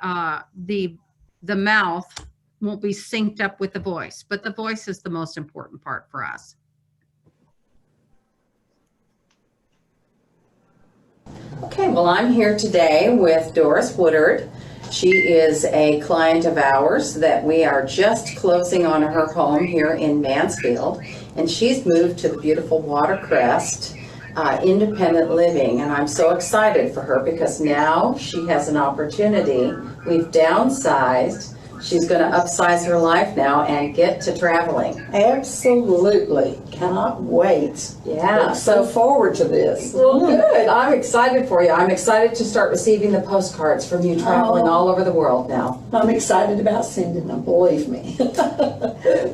mouth won't be synced up with the voice, but the voice is the most important part for us. Okay, well, I'm here today with Doris Woodard. She is a client of ours that we are just closing on her home here in Mansfield, and she's moved to the beautiful Watercrest independent living, and I'm so excited for her because now she has an opportunity. We've downsized. She's going to upsize her life now and get to traveling. Absolutely. Cannot wait. Yeah. Look so forward to this. Well, good. I'm excited for you. I'm excited to start receiving the postcards from you traveling all over the world now. I'm excited about sending them, believe me.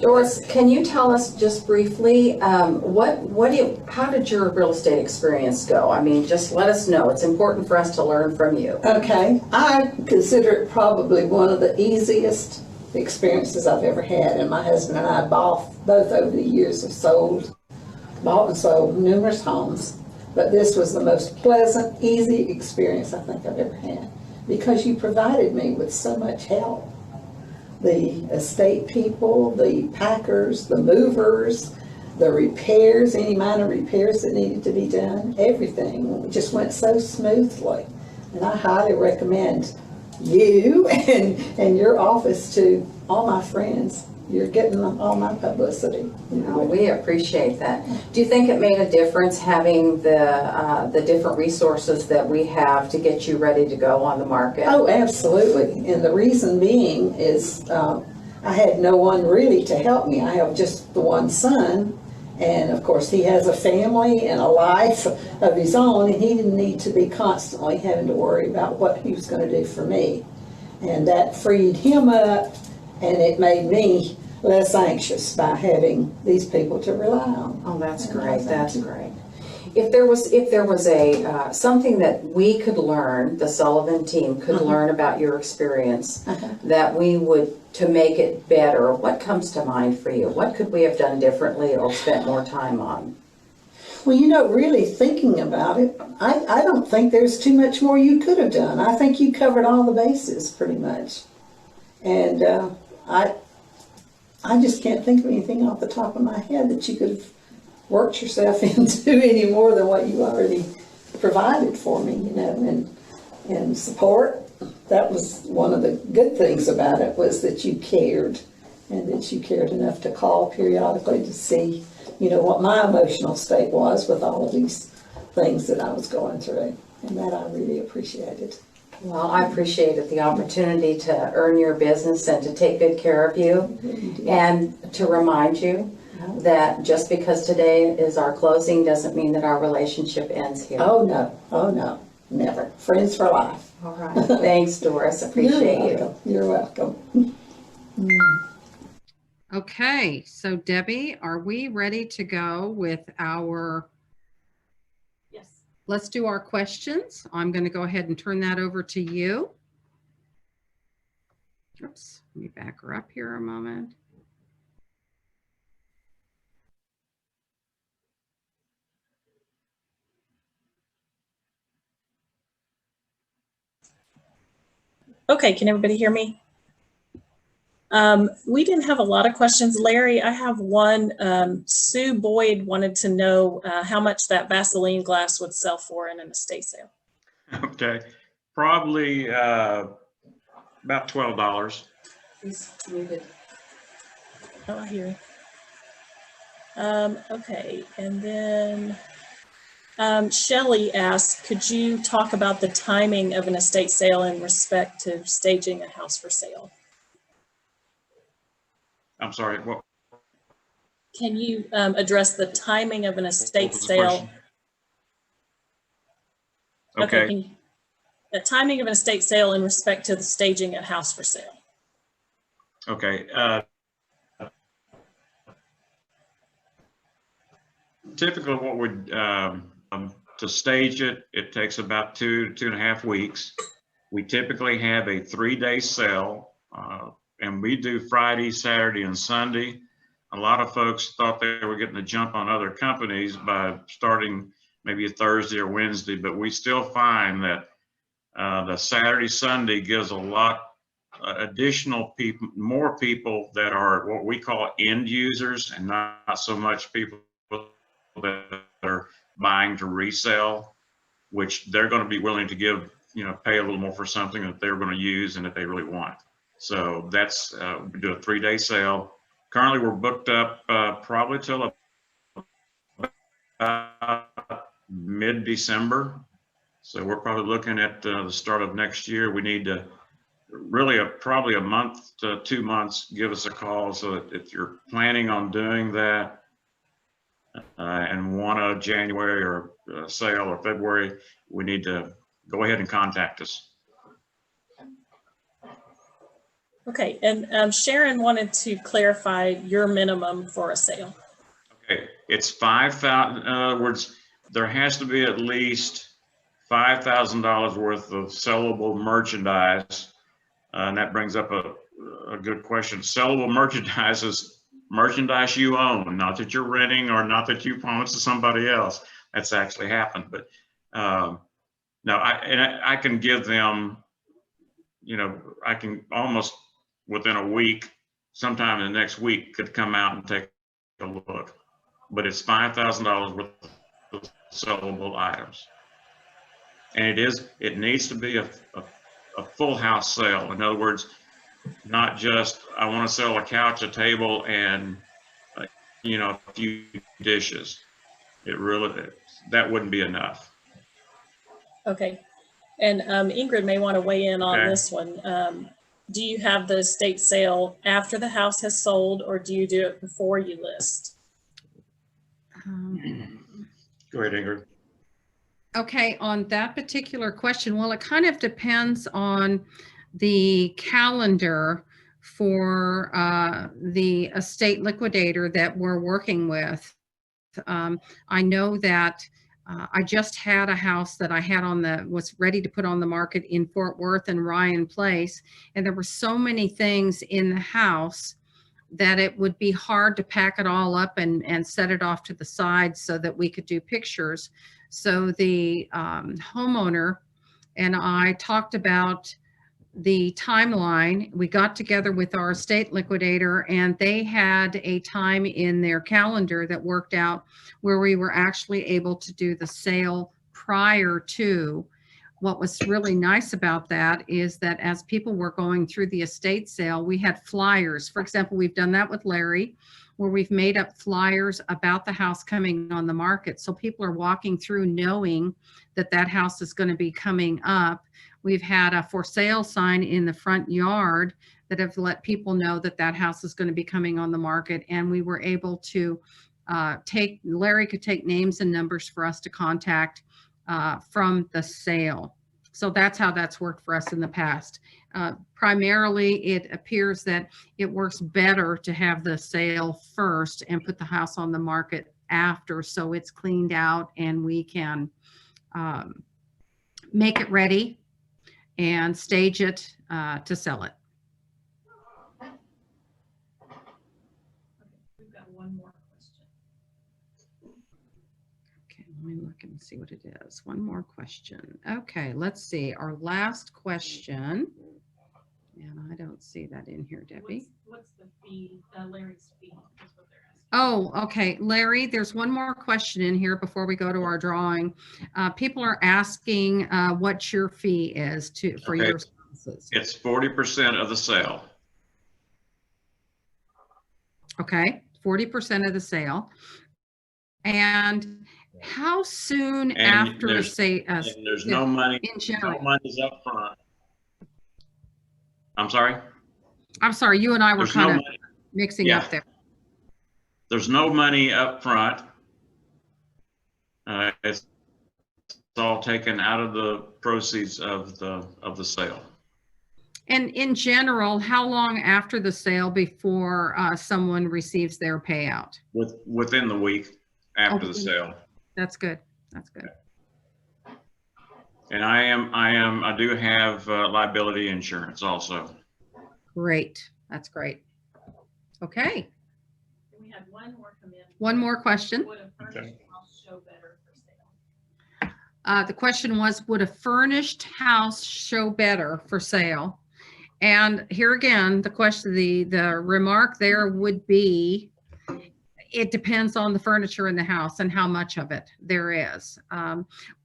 Doris, can you tell us just briefly, how did your real estate experience go? I mean, just let us know. It's important for us to learn from you. Okay. I consider it probably one of the easiest experiences I've ever had, and my husband and I both over the years have bought and sold numerous homes, but this was the most pleasant, easy experience I think I've ever had because you provided me with so much help. The estate people, the packers, the movers, the repairs, any minor repairs that needed to be done, everything just went so smoothly, and I highly recommend you and your office to all my friends. You're getting all my publicity. Oh, we appreciate that. Do you think it made a difference having the different resources that we have to get you ready to go on the market? Oh, absolutely. And the reason being is I had no one really to help me. I have just the one son, and of course he has a family and a life of his own, and he didn't need to be constantly having to worry about what he was going to do for me. And that freed him up, and it made me less anxious by having these people to rely on. Oh, that's great. That's great. If there was a something that we could learn, the Sullivan team could learn about your experience, that we would to make it better, what comes to mind for you? What could we have done differently or spent more time on? Well, you know, really thinking about it, I don't think there's too much more you could have done. I think you covered all the bases pretty much. And I just can't think of anything off the top of my head that you could have worked yourself into any more than what you already provided for me, you know, and support. That was one of the good things about it, was that you cared, and that you cared enough to call periodically to see, you know, what my emotional state was with all of these things that I was going through, and that I really appreciated. Well, I appreciated the opportunity to earn your business and to take good care of you and to remind you that just because today is our closing doesn't mean that our relationship ends here. Oh, no, never. Friends for life. All right. Thanks, Doris. Appreciate you. You're welcome. Okay, so Debbie, are we ready to go with our, Yes. let's do our questions. I'm going to go ahead and turn that over to you. Oops, let me back her up here a moment. Okay, can everybody hear me? We didn't have a lot of questions. Larry, I have one. Sue Boyd wanted to know how much that Vaseline glass would sell for in an estate sale. Okay, probably about $12. He's muted. Oh, I hear you. Okay, and then Shelley asked, could you talk about the timing of an estate sale in respect to staging a house for sale? I'm sorry, what? Can you address the timing of an estate was the sale? question? Okay. The timing of an estate sale in respect to the staging a house for sale. Okay. Typically what would, to stage it, it takes about 2.5 weeks. We typically have a 3-day sale, and we do Friday, Saturday, and Sunday. A lot of folks thought they were getting a jump on other companies by starting maybe a Thursday or Wednesday, but we still find that the Saturday, Sunday gives a lot additional people, more people that are what we call end users, and not so much people that are buying to resell, which they're going to be willing to give, pay a little more for something that they're going to use and that they really want. So that's, we do a 3-day sale. Currently we're booked up probably till mid-December. So we're probably looking at the start of next year. We need to really probably a month to 2 months, give us a call. So that if you're planning on doing that and want a January or sale or February, we need to go ahead and contact us. Okay, and Sharon wanted to clarify your minimum for a sale. Okay, it's $5,000. In other words, there has to be at least $5,000 worth of sellable merchandise, and that brings up a good question. Sellable merchandise is merchandise you own, not that you're renting or not that you promised to somebody else. That's actually happened, but no, I can give them, I can almost within a week, sometime in the next week, could come out and take a look. But it's $5,000 worth of sellable items. And it needs to be a full house sale. In other words, not just, I want to sell a couch, a table, and, a few dishes. That wouldn't be enough. Okay, and Ingrid may want to weigh in on Okay. this one. Do you have the estate sale after the house has sold, or do you do it before you list? Go ahead, Ingrid. Okay, on that particular question, well, it kind of depends on the calendar for the estate liquidator that we're working with. I know that I just had a house that I had was ready to put on the market in Fort Worth and Ryan Place, and there were so many things in the house that it would be hard to pack it all up and set it off to the side so that we could do pictures. So the homeowner and I talked about the timeline. We got together with our estate liquidator, and they had a time in their calendar that worked out where we were actually able to do the sale prior to what was really nice about that is that as people were going through the estate sale, we had flyers. For example, we've done that with Larry, where we've made up flyers about the house coming on the market. So people are walking through knowing that that house is going to be coming up. We've had a for sale sign in the front yard that have let people know that that house is going to be coming on the market. And we were able to Larry could take names and numbers for us to contact from the sale. So that's how that's worked for us in the past. Primarily, it appears that it works better to have the sale first and put the house on the market after, so it's cleaned out and we can make it ready and stage it to sell it. We've got one more question. Okay, let me look and see what it is. One more question. Okay, let's see. Our last question. And I don't see that in here, Debbie. What's the fee, Larry's fee, is what they're asking. Oh, okay. Larry, there's one more question in here before we go to our drawing. People are asking what your fee is for Okay. your services. It's 40% of the sale. Okay, 40% of the sale. And how soon And after, there's- say, And there's no money. in general? No money's up front. I'm sorry? I'm sorry, you and I were There's kind no of money. mixing Yeah. up there. There's no money up front. It's all taken out of the proceeds of the sale. And in general, how long after the sale before someone receives their payout? Within the week after the sale. That's good. That's good. And I do have liability insurance also. Great. That's great. Okay. And we had one more come in. One more question. Would a furnished house show better for sale? The question was, would a furnished house show better for sale? And here again, the question, the remark there would be, it depends on the furniture in the house and how much of it there is.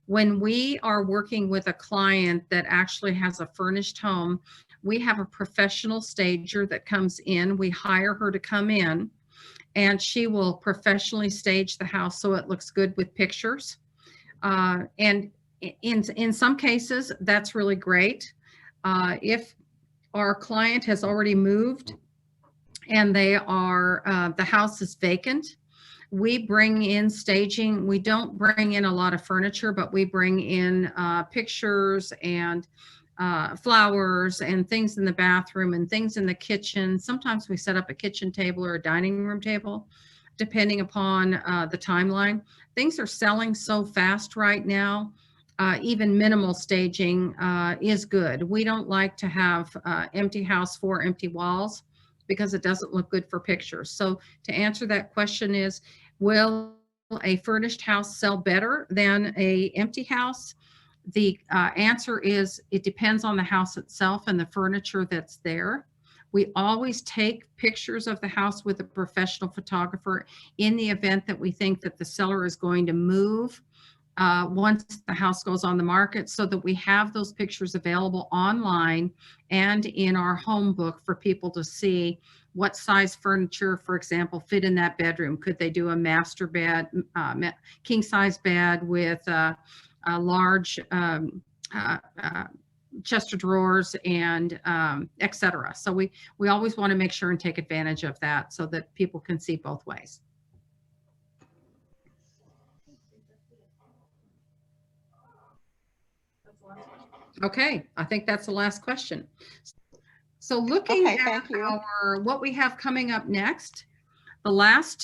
When we are working with a client that actually has a furnished home, we have a professional stager that comes in. We hire her to come in and she will professionally stage the house so it looks good with pictures. And in some cases, that's really great. If our client has already moved and they are, the house is vacant, we bring in staging. We don't bring in a lot of furniture, but we bring in pictures and flowers and things in the bathroom and things in the kitchen. Sometimes we set up a kitchen table or a dining room table, depending upon the timeline. Things are selling so fast right now. Even minimal staging is good. We don't like to have empty house, 4 empty walls, because it doesn't look good for pictures. So to answer that question is, will a furnished house sell better than a empty house? The answer is, it depends on the house itself and the furniture that's there. We always take pictures of the house with a professional photographer in the event that we think that the seller is going to move once the house goes on the market, so that we have those pictures available online and in our home book for people to see what size furniture, for example, fit in that bedroom. Could they do a master bed, king size bed with a large chest of drawers and etc. So we always want to make sure and take advantage of that so that people can see both ways. Okay, I think that's the last question. So looking at what we have coming up next, the last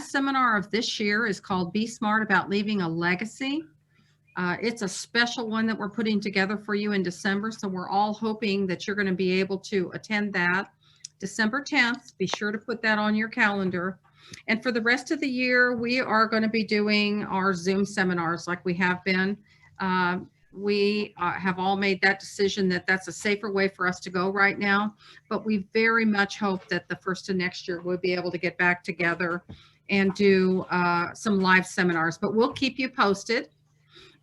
seminar of this year is called Be Smart About Leaving a Legacy. It's a special one that we're putting together for you in December. So we're all hoping that you're going to be able to attend that December 10th. Be sure to put that on your calendar. And for the rest of the year, we are going to be doing our Zoom seminars like we have been. We have all made that decision that that's a safer way for us to go right now, but we very much hope that the first of next year we'll be able to get back together and do some live seminars, but we'll keep you posted.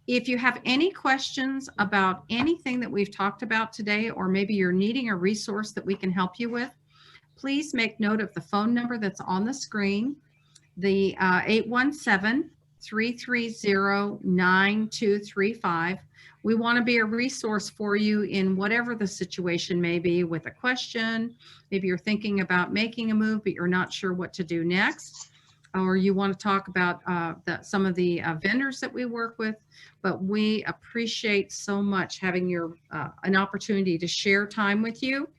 If you have any questions about anything that we've talked about today, or maybe you're needing a resource that we can help you with, please make note of the phone number that's on the screen, the 817-330-9235. We want to be a resource for you in whatever the situation may be, with a question. Maybe you're thinking about making a move, but you're not sure what to do next, or you want to talk about some of the vendors that we work with. But we appreciate so much having an opportunity to share time with you.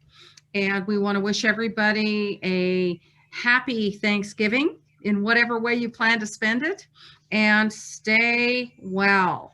And we want to wish everybody a happy Thanksgiving in whatever way you plan to spend it, and stay well.